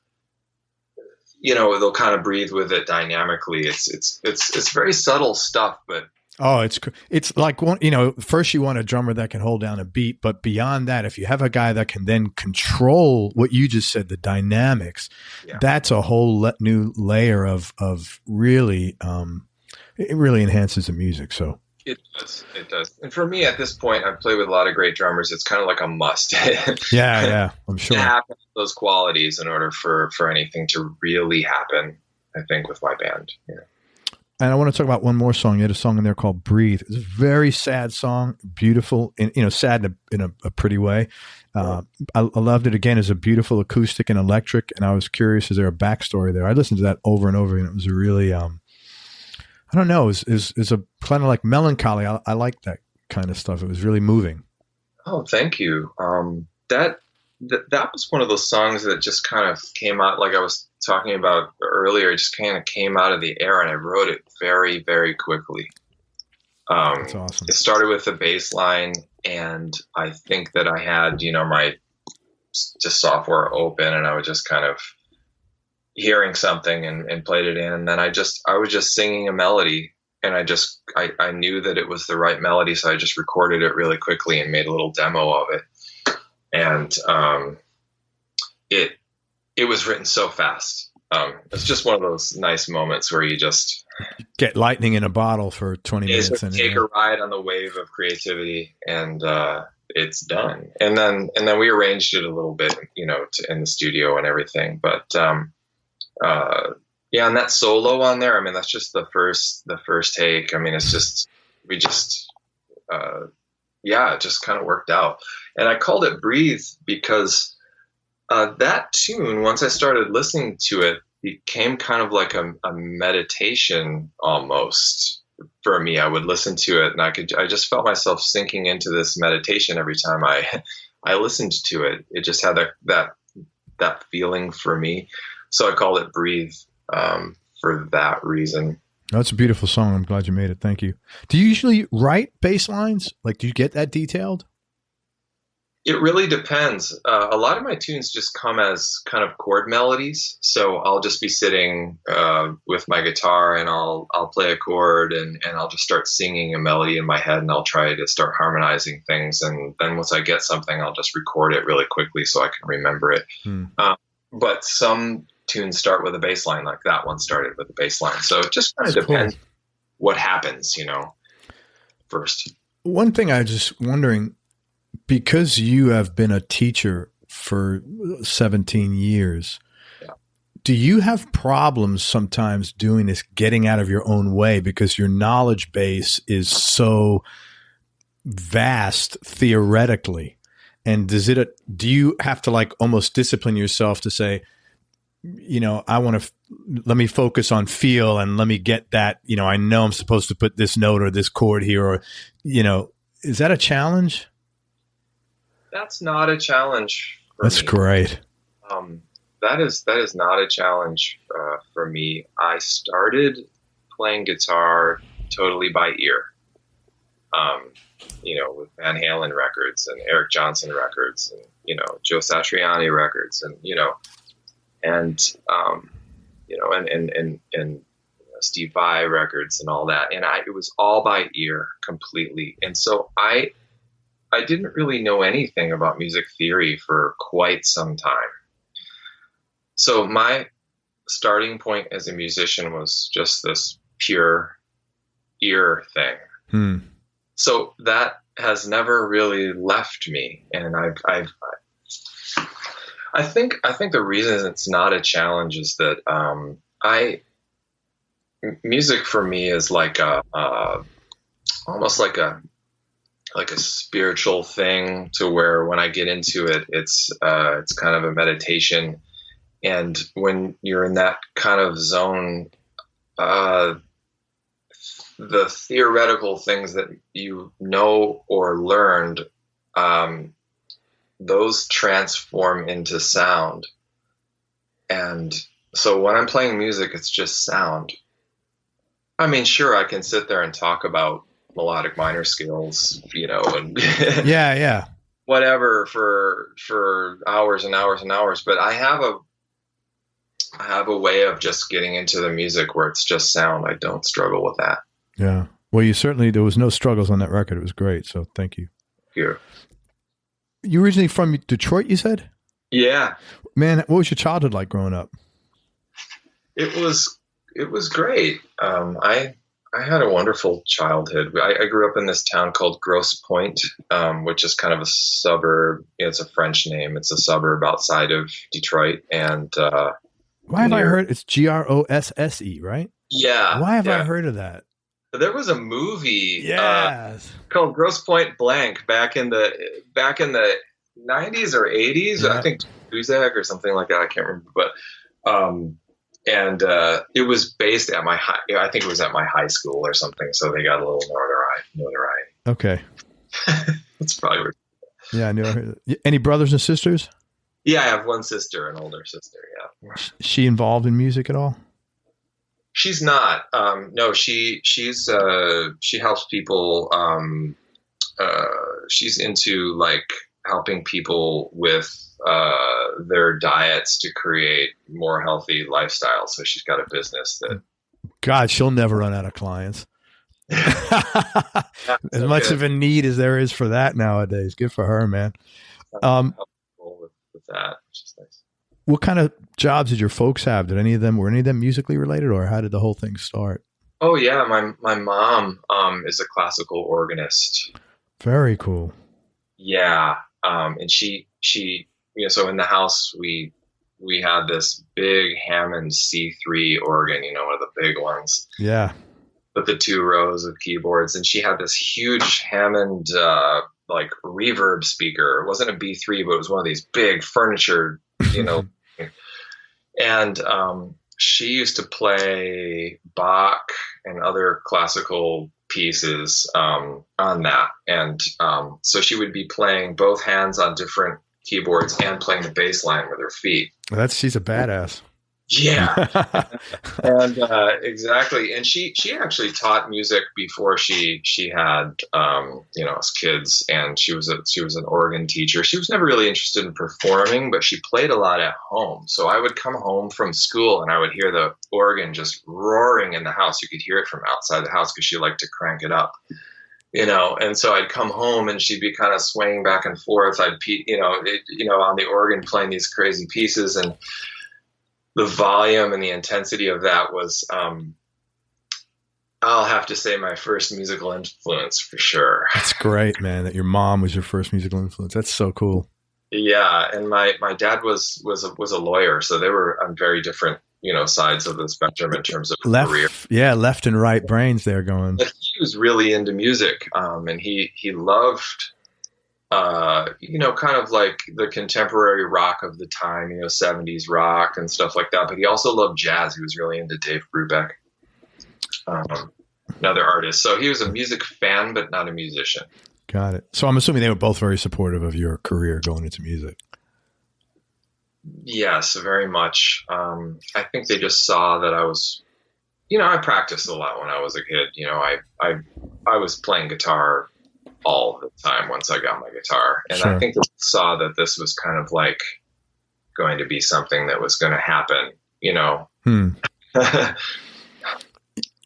they'll kind of breathe with it dynamically. It's very subtle stuff, but it's like first you want a drummer that can hold down a beat, but beyond that, if you have a guy that can then control what you just said, the dynamics, that's a whole new layer of really, it really enhances the music. So it does. And for me at this point, I've played with a lot of great drummers. It's kind of like a must. Yeah, I'm sure. To have those qualities in order for anything to really happen, I think, with my band. Yeah. And I want to talk about one more song. You had a song in there called "Breathe." It's a very sad song, beautiful, and sad in a pretty way. I loved it. Again, it's a beautiful acoustic and electric. And I was curious, is there a backstory there? I listened to that over and over, and it was a really, I don't know, is a kind of like melancholy. I like that kind of stuff. It was really moving. Oh, thank you. That was one of those songs that just kind of came out, like I was talking about earlier. It just kind of came out of the air, and I wrote it very, very quickly. That's awesome. It started with the bass line, and I think that I had, my just software open, and I was just kind of hearing something and played it in. And then I was just singing a melody, and I knew that it was the right melody. So I just recorded it really quickly and made a little demo of it. And, it was written so fast. It's just one of those nice moments where you just get lightning in a bottle for 20 minutes and take a ride on the wave of creativity, and, it's done. And then we arranged it a little bit, in the studio and everything. But, and that solo on there, I mean, that's just the first take. I mean, it's just, it just kind of worked out. And I called it Breathe because, that tune, once I started listening to it, became kind of like a meditation almost for me. I would listen to it, and I just felt myself sinking into this meditation every time I listened to it. It just had that feeling for me. So I called it Breathe, for that reason. That's a beautiful song. I'm glad you made it. Thank you. Do you usually write bass lines? Like, do you get that detailed? It really depends. A lot of my tunes just come as kind of chord melodies. So I'll just be sitting with my guitar, and I'll play a chord, and I'll just start singing a melody in my head, and I'll try to start harmonizing things. And then once I get something, I'll just record it really quickly so I can remember it. But some tunes start with a bass line, like that one started with a bass line. So it just kind of depends what happens, first. One thing I was just wondering, because you have been a teacher for 17 years, do you have problems sometimes doing this, getting out of your own way, because your knowledge base is so vast theoretically? And do you have to like almost discipline yourself to say, I want to let me focus on feel, and let me get that, I know I'm supposed to put this note or this chord here, or, is that a challenge? That's not a challenge for me. That's great. That is not a challenge for me. I started playing guitar totally by ear, with Van Halen records and Eric Johnson records, and, Joe Satriani records, and, and Steve Vai records and all that. And it was all by ear completely. And so I didn't really know anything about music theory for quite some time. So my starting point as a musician was just this pure ear thing. So that has never really left me. And I think the reason it's not a challenge is that music for me is like almost like a spiritual thing, to where when I get into it, it's kind of a meditation. And when you're in that kind of zone, the theoretical things that you know or learned, those transform into sound. And so when I'm playing music, it's just sound. I mean, sure, I can sit there and talk about melodic minor scales, and yeah, whatever for hours and hours and hours. But I have a way of just getting into the music where it's just sound. I don't struggle with that. Yeah. Well, there was no struggles on that record. It was great. So thank you. Here. You originally from Detroit, you said? Yeah. Man, what was your childhood like growing up? It was great. I had a wonderful childhood. I grew up in this town called Grosse Pointe, which is kind of a suburb. It's a French name. It's a suburb outside of Detroit. And why have I heard it's Grosse, right? Yeah. Why have I heard of that? There was a movie called Grosse Pointe Blank back in the 90s or 80s. Yeah. I think Dweezil or something like that. I can't remember, but and it was based at my I think it was at my high school or something. So they got a little notoriety. Okay. That's probably where. Yeah, I knew. Any brothers and sisters? Yeah, I have one sister, an older sister. Yeah. She involved in music at all? She's not. No, she helps people. She's into like helping people with their diets to create more healthy lifestyles. So she's got a business that. God, she'll never run out of clients. As much of a need as there is for that nowadays. Good for her, man. With that, which is nice. What kind of jobs did your folks have? Were any of them musically related, or how did the whole thing start? Oh yeah, my mom is a classical organist. Very cool. Yeah, and she so in the house we had this big Hammond C3 organ, one of the big ones. Yeah. With the 2 rows of keyboards, and she had this huge Hammond like reverb speaker. It wasn't a B3, but it was one of these big furniture, And she used to play Bach and other classical pieces on that. And so she would be playing both hands on different keyboards and playing the bass line with her feet. She's a badass. Yeah. And exactly. And she actually taught music before she had us kids, and she was an organ teacher. She was never really interested in performing, but she played a lot at home. So I would come home from school and I would hear the organ just roaring in the house. You could hear it from outside the house because she liked to crank it up. And so I'd come home and she'd be kind of swaying back and forth. I'd, on the organ playing these crazy pieces, and the volume and the intensity of that was, I'll have to say, my first musical influence for sure. That's great, man, that your mom was your first musical influence. That's so cool. Yeah. And my dad was a lawyer. So they were on very different, sides of the spectrum in terms of career. Yeah. Left and right brains there going. But he was really into music. And he loved, kind of like the contemporary rock of the time, 70s rock and stuff like that. But he also loved jazz. He was really into Dave Brubeck, another artist. So he was a music fan, but not a musician. Got it. So I'm assuming they were both very supportive of your career going into music. Yes, very much. I think they just saw that I was, I practiced a lot when I was a kid. I was playing guitar all the time once I got my guitar. And sure. I think they saw that this was kind of like going to be something that was going to happen,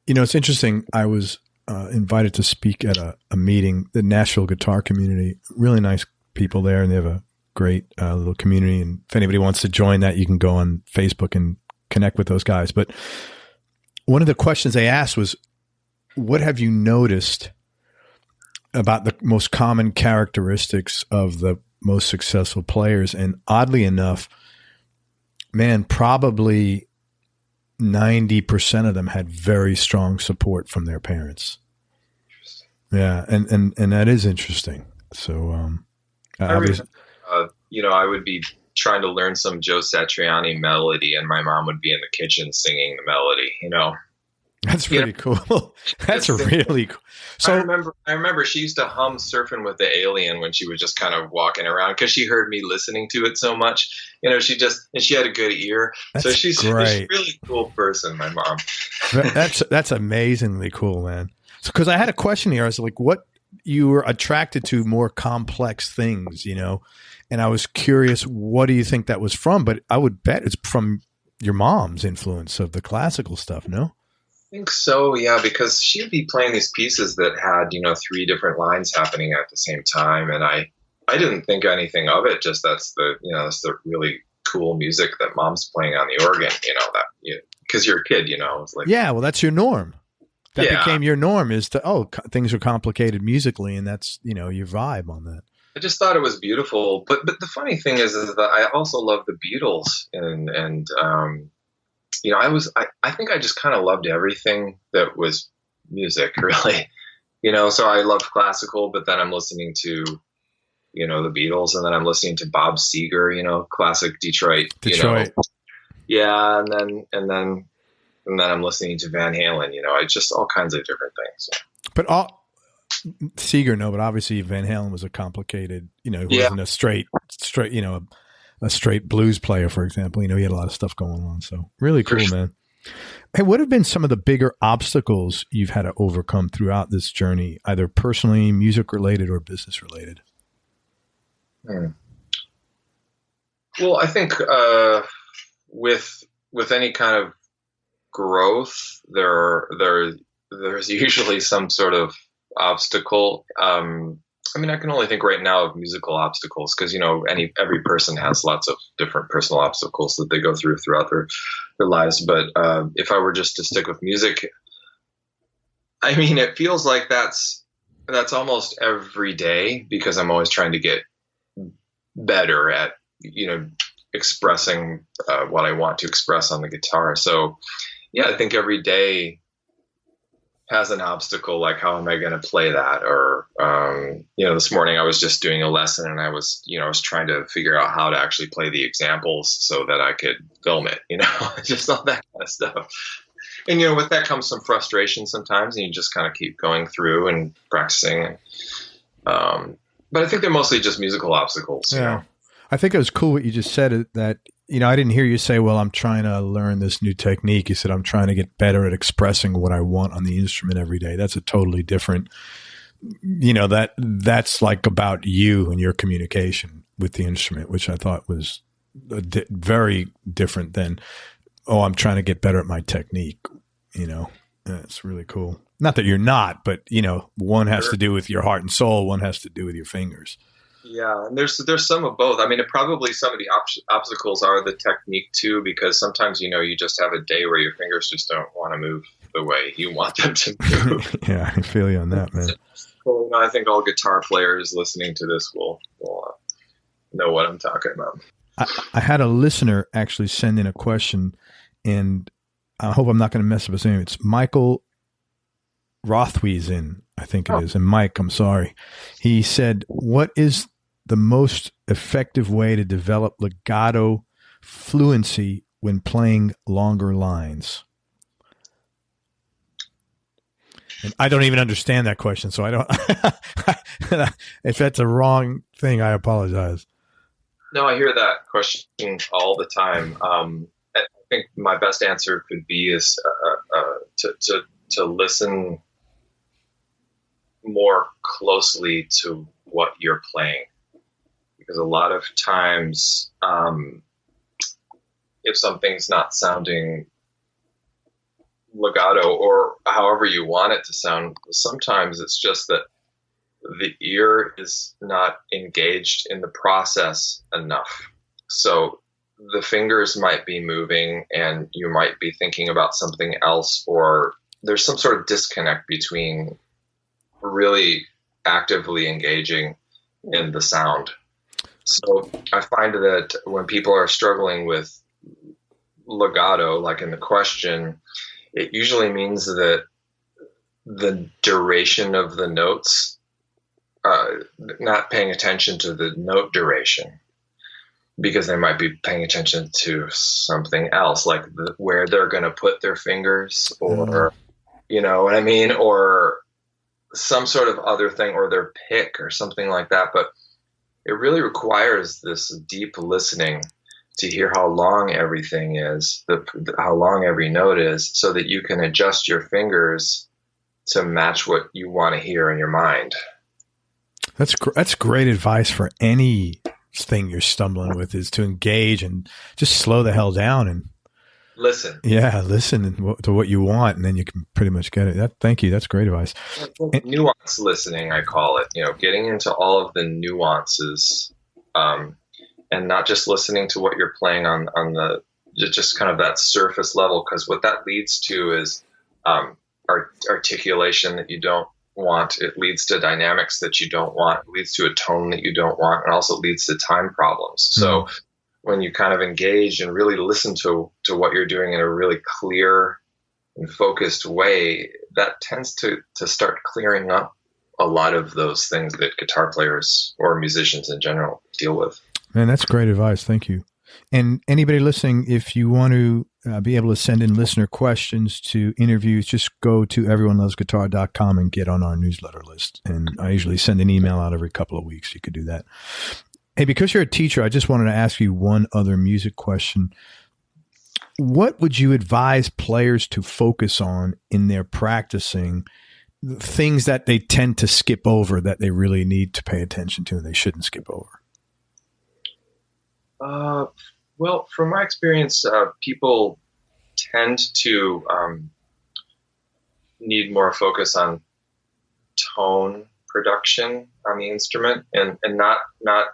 It's interesting. I was invited to speak at a meeting, the Nashville guitar community, really nice people there, and they have a great little community. And if anybody wants to join that, you can go on Facebook and connect with those guys. But one of the questions they asked was, what have you noticed about the most common characteristics of the most successful players? And oddly enough, man, probably 90% of them had very strong support from their parents. Yeah. And that is interesting. So, I would be trying to learn some Joe Satriani melody, and my mom would be in the kitchen singing the melody, That's pretty cool. That's really cool. So I remember she used to hum Surfing with the Alien when she was just kind of walking around, because she heard me listening to it so much. She had a good ear. So she's a really cool person, my mom. That's amazingly cool, man. So, because I had a question here. I was like, what, you were attracted to more complex things, and I was curious, what do you think that was from? But I would bet it's from your mom's influence of the classical stuff, no? I think so, yeah, because she'd be playing these pieces that had, 3 different lines happening at the same time. And I didn't think anything of it. Just that's the really cool music that mom's playing on the organ, because you're a kid, it's like, yeah, well, that's your norm. That became your norm, is to, things are complicated musically, and that's, your vibe on that. I just thought it was beautiful. But the funny thing is that I also love the Beatles, and I think I just kind of loved everything that was music, really, so I loved classical, but then I'm listening to, the Beatles, and then I'm listening to Bob Seger, classic Detroit. Yeah. And then I'm listening to Van Halen, it's just all kinds of different things. But Seeger, no, but obviously Van Halen was a complicated, he wasn't a straight, a straight blues player, for example. He had a lot of stuff going on. So really cool, man. Hey, what have been some of the bigger obstacles you've had to overcome throughout this journey, either personally, music related, or business related? Well, I think with any kind of growth, there's usually some sort of obstacle. I can only think right now of musical obstacles, because every person has lots of different personal obstacles that they go throughout their lives. But if I were just to stick with music, it feels like that's almost every day, because I'm always trying to get better at expressing what I want to express on the guitar. So yeah, I think every day has an obstacle, like how am I going to play that? Or, this morning I was just doing a lesson, and I was trying to figure out how to actually play the examples so that I could film it, just all that kind of stuff. And, with that comes some frustration sometimes, and you just kind of keep going through and practicing. But I think they're mostly just musical obstacles. Yeah. I think it was cool what you just said, that I didn't hear you say, well, I'm trying to learn this new technique. You said, I'm trying to get better at expressing what I want on the instrument every day. That's a totally different, that's like about you and your communication with the instrument, which I thought was very different than, oh, I'm trying to get better at my technique. It's really cool. Not that you're not, but one has to do with your heart and soul. One has to do with your fingers. Yeah, and there's some of both. I mean, probably some of the obstacles are the technique too, because sometimes you just have a day where your fingers just don't want to move the way you want them to move. Yeah, I feel you on that, man. So, I think all guitar players listening to this will know what I'm talking about. I had a listener actually send in a question, and I hope I'm not going to mess up his name. It's Michael Rothwiesen, I think it is. And Mike, I'm sorry. He said, what is the most effective way to develop legato fluency when playing longer lines? And I don't even understand that question, so I don't. If that's a wrong thing, I apologize. No, I hear that question all the time. I think my best answer could be is to listen more closely to what you're playing, because a lot of times, if something's not sounding legato or however you want it to sound, sometimes it's just that the ear is not engaged in the process enough. So the fingers might be moving and you might be thinking about something else, or there's some sort of disconnect between really actively engaging in the sound. So I find that when people are struggling with legato, like in the question, it usually means that the duration of the notes, not paying attention to the note duration, because they might be paying attention to something else, like where they're going to put their fingers, or, you know what I mean? Or some sort of other thing, or their pick or something like that. But it really requires this deep listening to hear how long everything is, how long every note is, so that you can adjust your fingers to match what you want to hear in your mind. That's great advice for any thing you're stumbling with, is to engage and just slow the hell down and listen. Yeah, listen to what you want, and then you can pretty much get it. Thank you. That's great advice. Nuance listening, I call it. Getting into all of the nuances, and not just listening to what you're playing on the just kind of that surface level, because what that leads to is articulation that you don't want. It leads to dynamics that you don't want. It leads to a tone that you don't want, and also leads to time problems. So when you kind of engage and really listen to what you're doing in a really clear and focused way, that tends to start clearing up a lot of those things that guitar players or musicians in general deal with. Man, that's great advice. Thank you. And anybody listening, if you want to be able to send in listener questions to interviews, just go to everyonelovesguitar.com and get on our newsletter list. And I usually send an email out every couple of weeks. You could do that. Hey, because you're a teacher, I just wanted to ask you one other music question. What would you advise players to focus on in their practicing, things that they tend to skip over that they really need to pay attention to and they shouldn't skip over? Well, from my experience, people tend to need more focus on tone production on the instrument, and not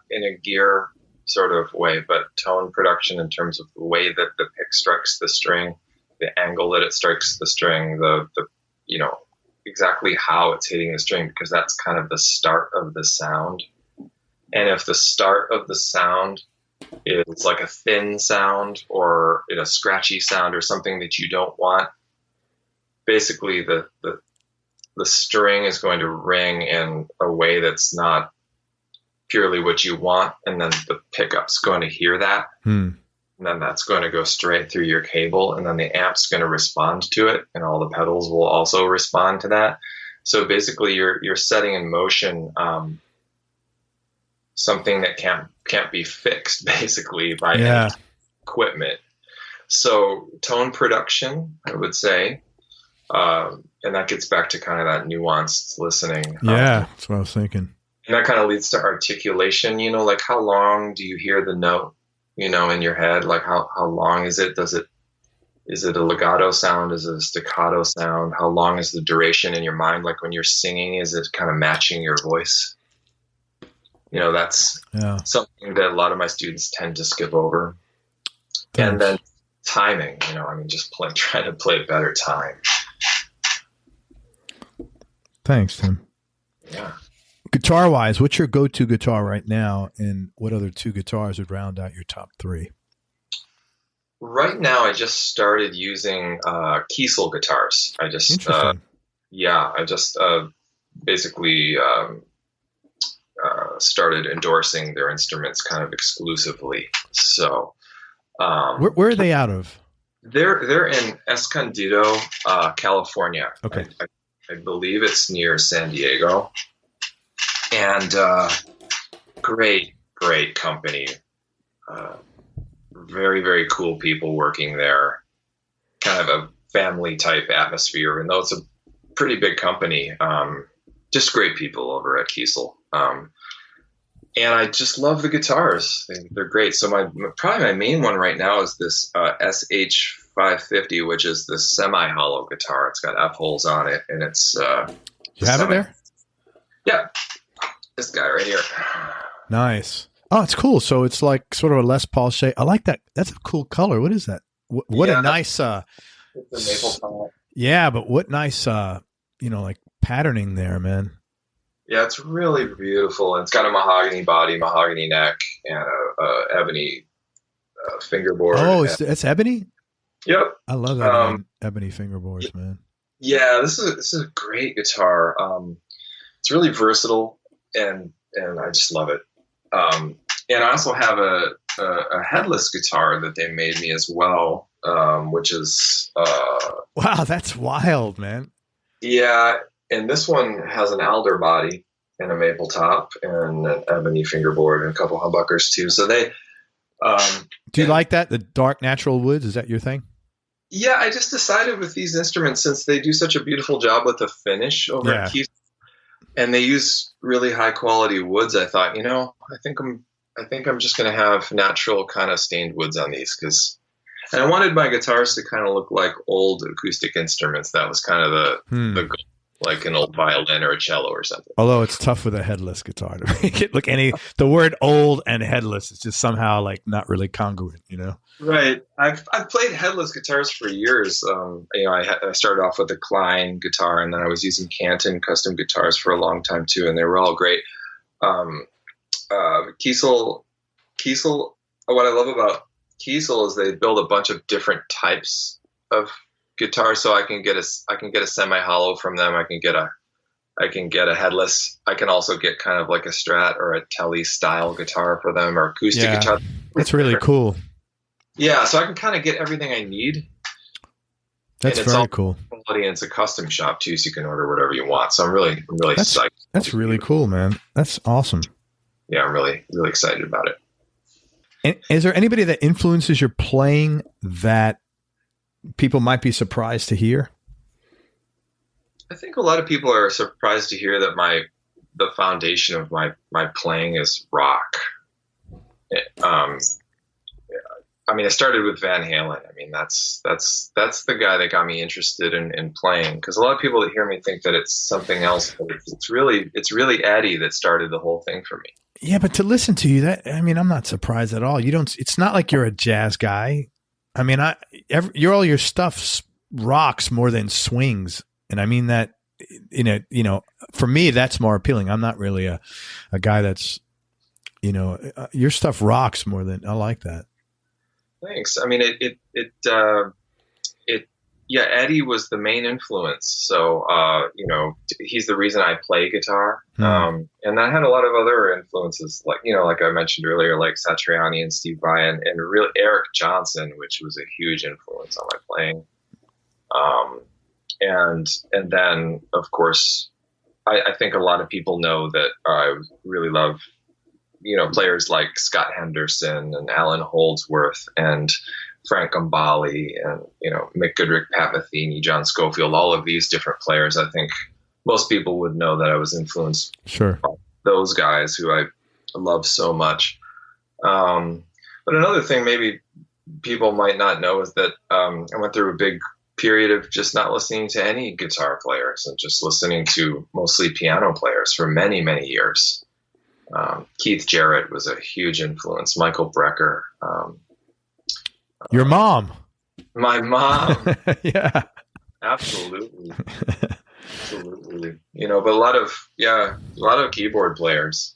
in a gear sort of way, but tone production in terms of the way that the pick strikes the string, the angle that it strikes the string, the exactly how it's hitting the string, because that's kind of the start of the sound. And if the start of the sound is like a thin sound or a scratchy sound or something that you don't want, basically the string is going to ring in a way that's not purely what you want, and then the pickup's going to hear that, and then that's going to go straight through your cable, and then the amp's going to respond to it, and all the pedals will also respond to that. So basically you're setting in motion something that can't be fixed, basically, by equipment. So tone production, I would say, and that gets back to kind of that nuanced listening. Yeah, that's what I was thinking. And that kind of leads to articulation, like how long do you hear the note, in your head? Like how long is it? Is it a legato sound? Is it a staccato sound? How long is the duration in your mind? Like when you're singing, is it kind of matching your voice? That's something that a lot of my students tend to skip over. Thanks. And then timing, just trying to play better time. Thanks, Tim. Yeah. Guitar-wise, what's your go-to guitar right now, and what other 2 guitars would round out your top 3? Right now, I just started using Kiesel guitars. I just basically started endorsing their instruments kind of exclusively. So, where are they out of? They're in Escondido, California. Okay, I believe it's near San Diego, and great company. Very, very cool people working there, kind of a family type atmosphere. And though it's a pretty big company, just great people over at Kiesel. And I just love the guitars. They're great. So probably my main one right now is this SH550, which is the semi-hollow guitar. It's got F-holes on it, and it's you have it there? Yeah, this guy right here. Nice. Oh, it's cool. So it's like sort of a Les Paul shape. I like that. That's a cool color. What is that? What a nice it's a maple color. Yeah, but what nice like patterning there, man. Yeah, it's really beautiful. It's got a mahogany body, mahogany neck, and a ebony fingerboard. Oh, it's ebony? Yep. I love that ebony fingerboards, man. Yeah, this is a great guitar. It's really versatile, and I just love it. And I also have a headless guitar that they made me as well, which is wow, that's wild, man. Yeah, and this one has an alder body and a maple top and an ebony fingerboard and a couple humbuckers too. So they do you like that? The dark natural woods, is that your thing? Yeah, I just decided with these instruments, since they do such a beautiful job with the finish over at Keith, and they use really high quality woods, I thought, I think I'm just going to have natural kind of stained woods on these and I wanted my guitars to kind of look like old acoustic instruments. That was kind of the like an old violin or a cello or something. Although it's tough with a headless guitar to make it look the word old and headless is just somehow like not really congruent, Right. I've played headless guitars for years. I started off with a Klein guitar, and then I was using Canton custom guitars for a long time too, and they were all great. Kiesel. What I love about Kiesel is they build a bunch of different types of guitars, so I can get a semi-hollow from them. I can get a headless. I can also get kind of like a Strat or a Tele style guitar for them, or acoustic guitar. That's really cool. Yeah, so I can kind of get everything I need. That's very cool. And it's a custom shop too, so you can order whatever you want. So I'm really psyched. That's really cool, man. That's awesome. Yeah, I'm really, really excited about it. And is there anybody that influences your playing that people might be surprised to hear? I think a lot of people are surprised to hear that the foundation of my playing is rock. I started with Van Halen. That's the guy that got me interested in playing, because a lot of people that hear me think that it's something else, but it's really Eddie that started the whole thing for me. Yeah, but to listen to you, I'm not surprised at all. It's not like you're a jazz guy. All your stuff rocks more than swings, and I mean that. For me, that's more appealing. I'm not really a guy that's, your stuff rocks more than I like that. Thanks. Eddie was the main influence. So, he's the reason I play guitar. And I had a lot of other influences, like I mentioned earlier, like Satriani and Steve Vai and really Eric Johnson, which was a huge influence on my playing. And then of course, I think a lot of people know that I really love players like Scott Henderson and Alan Holdsworth and Frank Gambale and, Mick Goodrick, Pat Metheny, John Schofield, all of these different players. I think most people would know that I was influenced by those guys who I love so much. But another thing maybe people might not know is that I went through a big period of just not listening to any guitar players and just listening to mostly piano players for many, many years. Keith Jarrett was a huge influence. Michael Brecker. Your mom. My mom. Yeah. Absolutely. Absolutely. But a lot of keyboard players.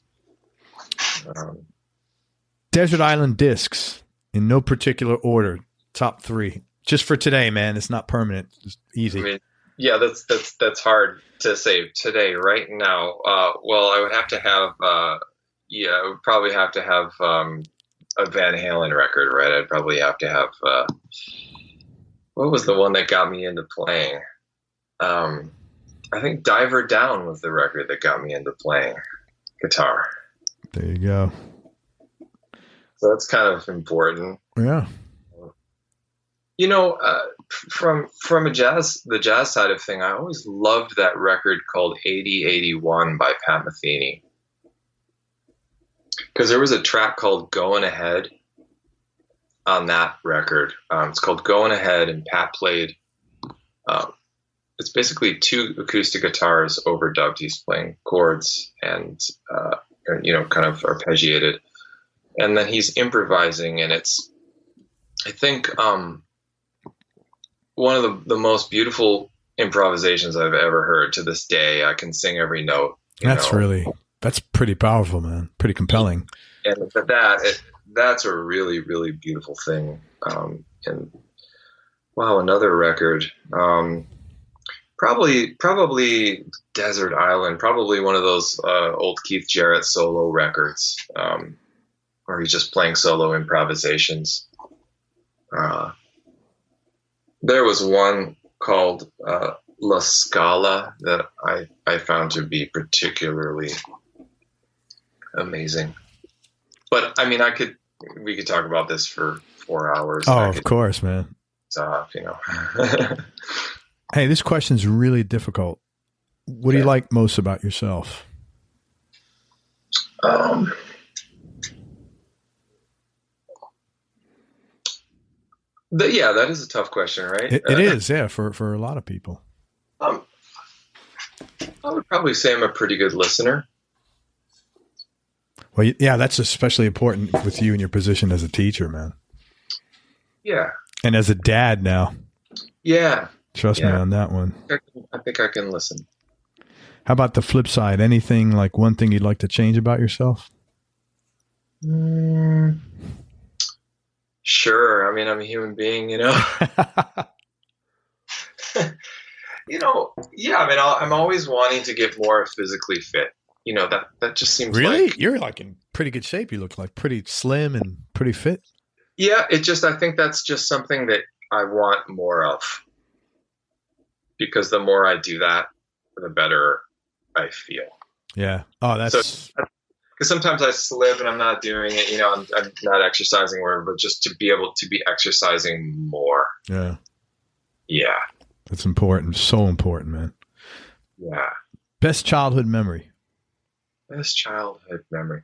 Desert Island Discs, in no particular order, top 3. Just for today, man. It's not permanent. It's easy. I mean, yeah, that's hard to say today, right now. Well, I would have to have, I would probably have to have a Van Halen record, right? I'd probably have to have, what was the one that got me into playing? I think Diver Down was the record that got me into playing guitar. There you go. So that's kind of important. Yeah. From the jazz side of thing, I always loved that record called 8081 by Pat Metheny. Because there was a track called Going Ahead on that record. It's called Going Ahead, and Pat played, it's basically 2 acoustic guitars overdubbed. He's playing chords and, kind of arpeggiated. And then he's improvising, and it's, I think, one of the most beautiful improvisations I've ever heard to this day. I can sing every note. That's pretty powerful, man. Pretty compelling. And that's a really, really beautiful thing. And wow, another record. Probably Desert Island, probably one of those old Keith Jarrett solo records, where he's just playing solo improvisations. There was one called La Scala that I found to be particularly amazing. But I mean, we could talk about this for 4 hours. Oh, of course, man. Stop, Hey, this question's really difficult. What do you like most about yourself? That is a tough question, right? It is, yeah, for a lot of people. I would probably say I'm a pretty good listener. Well, yeah, that's especially important with you in your position as a teacher, man. Yeah. And as a dad now. Yeah. Trust me on that one. I think I can listen. How about the flip side? Anything, like one thing you'd like to change about yourself? Sure. I mean, I'm a human being, Yeah, I mean, I'm always wanting to get more physically fit. That just seems really? You're like in pretty good shape. You look like pretty slim and pretty fit. Yeah, I think that's just something that I want more of. Because the more I do that, the better I feel. Yeah. Oh, that's... Because sometimes I slip and I'm not doing it, I'm not exercising or whatever, but just to be able to be exercising more. Yeah. Yeah. That's important. So important, man. Yeah. Best childhood memory. Best childhood memory.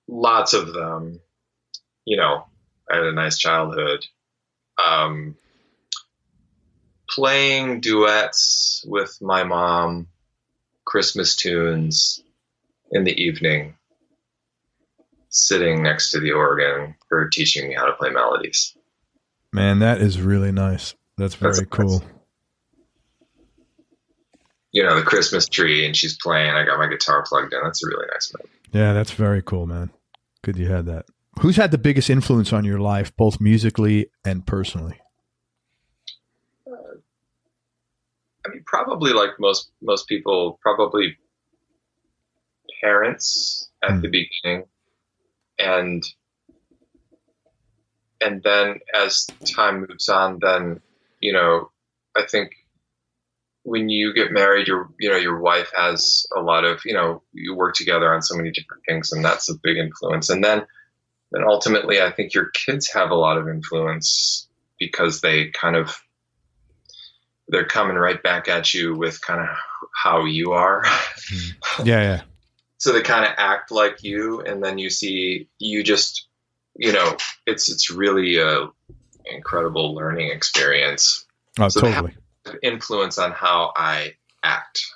Lots of them. I had a nice childhood. Playing duets with my mom, Christmas tunes in the evening, sitting next to the organ, her teaching me how to play melodies. Man, that is really nice. That's very cool. The Christmas tree, and she's playing. I got my guitar plugged in. That's a really nice memory. Yeah, that's very cool, man. Good you had that. Who's had the biggest influence on your life, both musically and personally? I mean, probably like most people, probably parents at the beginning, and then as time moves on, then I think when you get married, your wife has a lot of, you work together on so many different things, and that's a big influence. And then ultimately, I think your kids have a lot of influence because they're coming right back at you with kind of how you are. Yeah. So they kind of act like you, and then you see, you just, it's really a incredible learning experience. Oh, so totally. They have influence on how I act.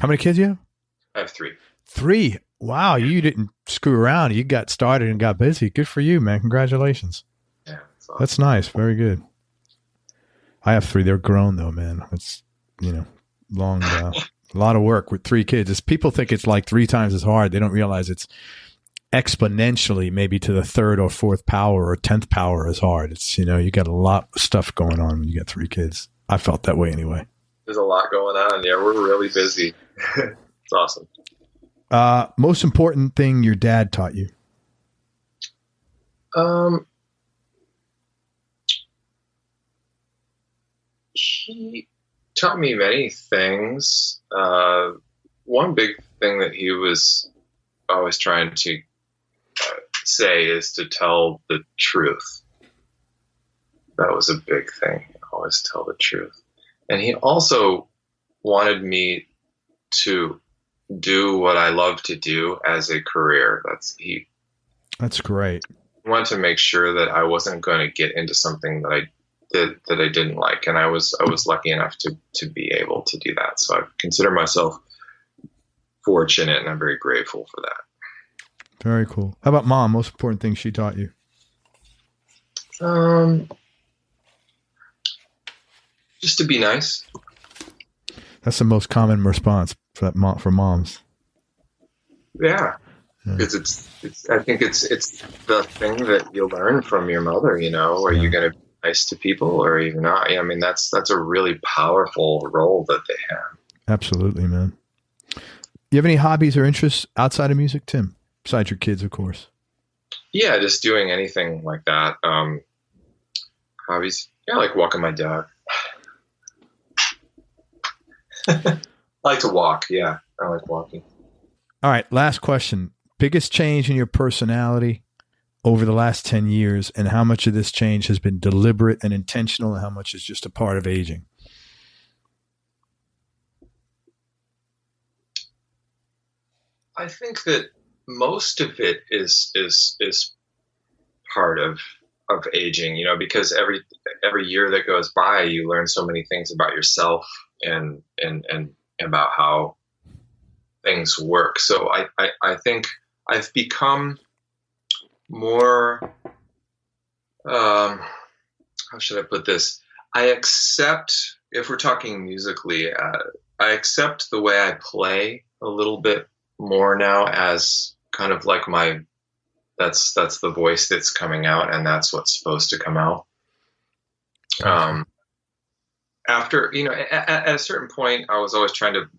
How many kids you have? I have 3. 3. Wow. You didn't screw around. You got started and got busy. Good for you, man. Congratulations. Yeah. That's nice. Very good. I have 3. They're grown though, man. It's, long, a lot of work with 3 kids. People think it's like 3 times as hard. They don't realize it's exponentially maybe to the 3rd or 4th power or 10th power as hard. It's, you got a lot of stuff going on when you got 3 kids. I felt that way anyway. There's a lot going on. Yeah. We're really busy. It's awesome. Most important thing your dad taught you? He taught me many things. One big thing that he was always trying to say is to tell the truth. That was a big thing. Always tell the truth. And he also wanted me to do what I love to do as a career. That's great. He wanted to make sure that I wasn't going to get into something that I didn't like, and I was lucky enough to be able to do that. So I consider myself fortunate, and I'm very grateful for that. Very cool. How about mom? Most important thing she taught you? Just to be nice. That's the most common response for moms. Yeah. Because it's I think it's the thing that you learn from your mother, are you going to be nice to people or are you not? I mean, that's a really powerful role that they have. Absolutely, man. You have any hobbies or interests outside of music, Tim? Besides your kids, of course. Yeah, just doing anything like that. Hobbies. Yeah, I like walking my dog. I like to walk. Yeah, I like walking. All right, last question. Biggest change in your personality over the last 10 years, and how much of this change has been deliberate and intentional, and how much is just a part of aging? I think that most of it is part of aging, because every year that goes by, you learn so many things about yourself and about how things work. So I think I've become more, how should I put this? I accept, if we're talking musically, I accept the way I play a little bit more now as kind of like that's the voice that's coming out, and that's what's supposed to come out. After, at a certain point, I was always trying to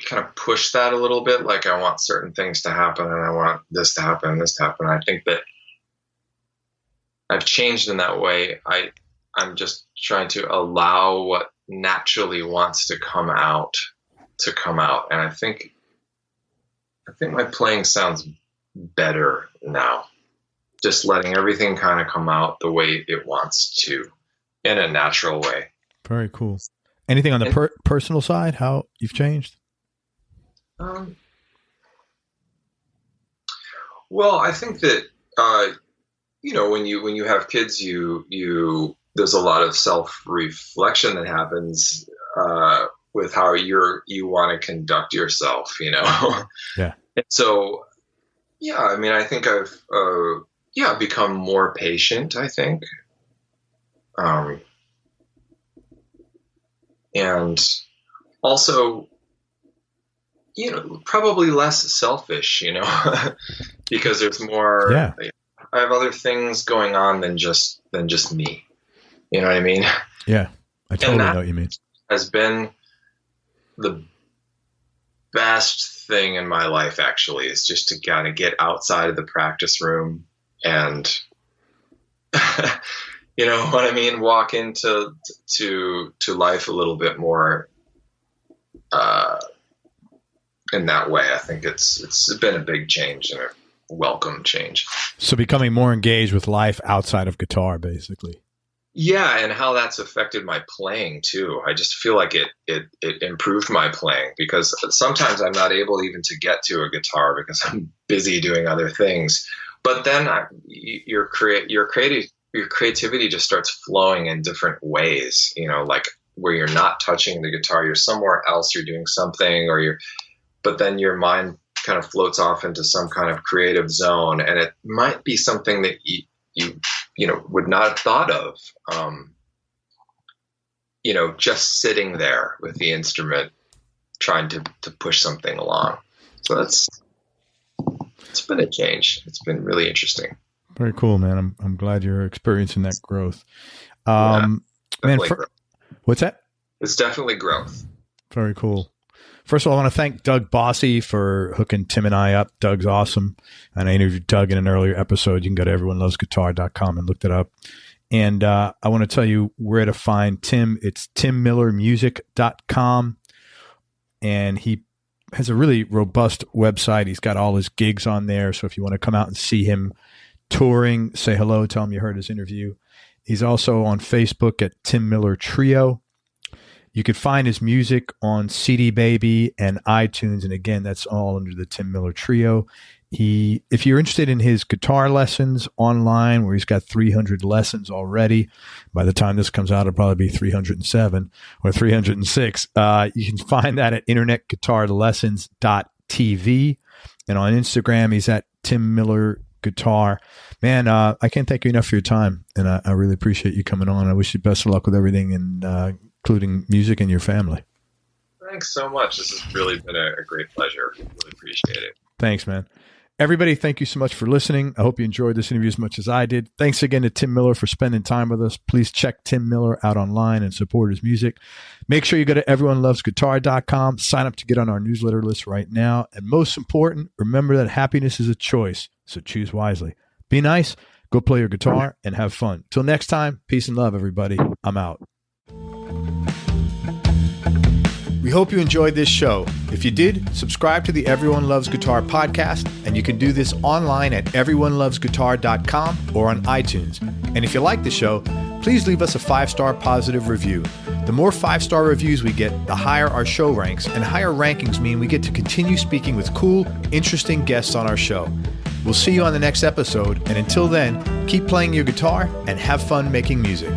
kind of push that a little bit. Like I want certain things to happen, and I want this to happen and this to happen. I think that I've changed in that way. I'm just trying to allow what naturally wants to come out. And I think my playing sounds better now. Just letting everything kind of come out the way it wants to, in a natural way. Very cool. Anything on the personal side, how you've changed? Well, I think that, when you have kids, there's a lot of self-reflection that happens, with how you want to conduct yourself, Yeah. And so, yeah, I mean, I think I've, become more patient, I think. And also, probably less selfish, because there's more, I have other things going on than just me. You know what I mean? Yeah. I totally know what you mean. Has been the best thing in my life, actually, is just to kind of get outside of the practice room and, you know what I mean? Walk into life a little bit more in that way, I think it's been a big change and a welcome change. So becoming more engaged with life outside of guitar, basically. Yeah, and how that's affected my playing too. I just feel like it improved my playing, because sometimes I'm not able even to get to a guitar because I'm busy doing other things. But then your creativity just starts flowing in different ways. You know, like where you're not touching the guitar, you're somewhere else, you're doing something, but then your mind kind of floats off into some kind of creative zone, and it might be something that you know would not have thought of, just sitting there with the instrument trying to push something along. So it's been a change. It's been really interesting. Very cool, man. I'm glad you're experiencing that growth. What's that? It's definitely growth. Very cool. First of all, I want to thank Doug Bossy for hooking Tim and I up. Doug's awesome. And I interviewed Doug in an earlier episode. You can go to everyonelovesguitar.com and look that up. And I want to tell you where to find Tim. It's timmillermusic.com. And he has a really robust website. He's got all his gigs on there. So if you want to come out and see him touring, say hello, tell him you heard his interview. He's also on Facebook at Tim Miller Trio. You can find his music on CD Baby and iTunes. And again, that's all under the Tim Miller Trio. If you're interested in his guitar lessons online, where he's got 300 lessons already, by the time this comes out, it'll probably be 307 or 306. You can find that at internetguitarlessons.tv. And on Instagram, he's at Tim Miller Guitar. Man, I can't thank you enough for your time. And I really appreciate you coming on. I wish you best of luck with everything, and including music and your family. Thanks so much. This has really been a great pleasure. Really appreciate it. Thanks, man. Everybody, thank you so much for listening. I hope you enjoyed this interview as much as I did. Thanks again to Tim Miller for spending time with us. Please check Tim Miller out online and support his music. Make sure you go to everyonelovesguitar.com. Sign up to get on our newsletter list right now. And most important, remember that happiness is a choice, so choose wisely. Be nice, go play your guitar, and have fun. Till next time, peace and love, everybody. I'm out. We hope you enjoyed this show. If you did, subscribe to the Everyone Loves Guitar podcast, and you can do this online at everyonelovesguitar.com or on iTunes. And if you like the show, please leave us a 5-star positive review. The more 5-star reviews we get, the higher our show ranks, and higher rankings mean we get to continue speaking with cool, interesting guests on our show. We'll see you on the next episode, and until then, keep playing your guitar and have fun making music.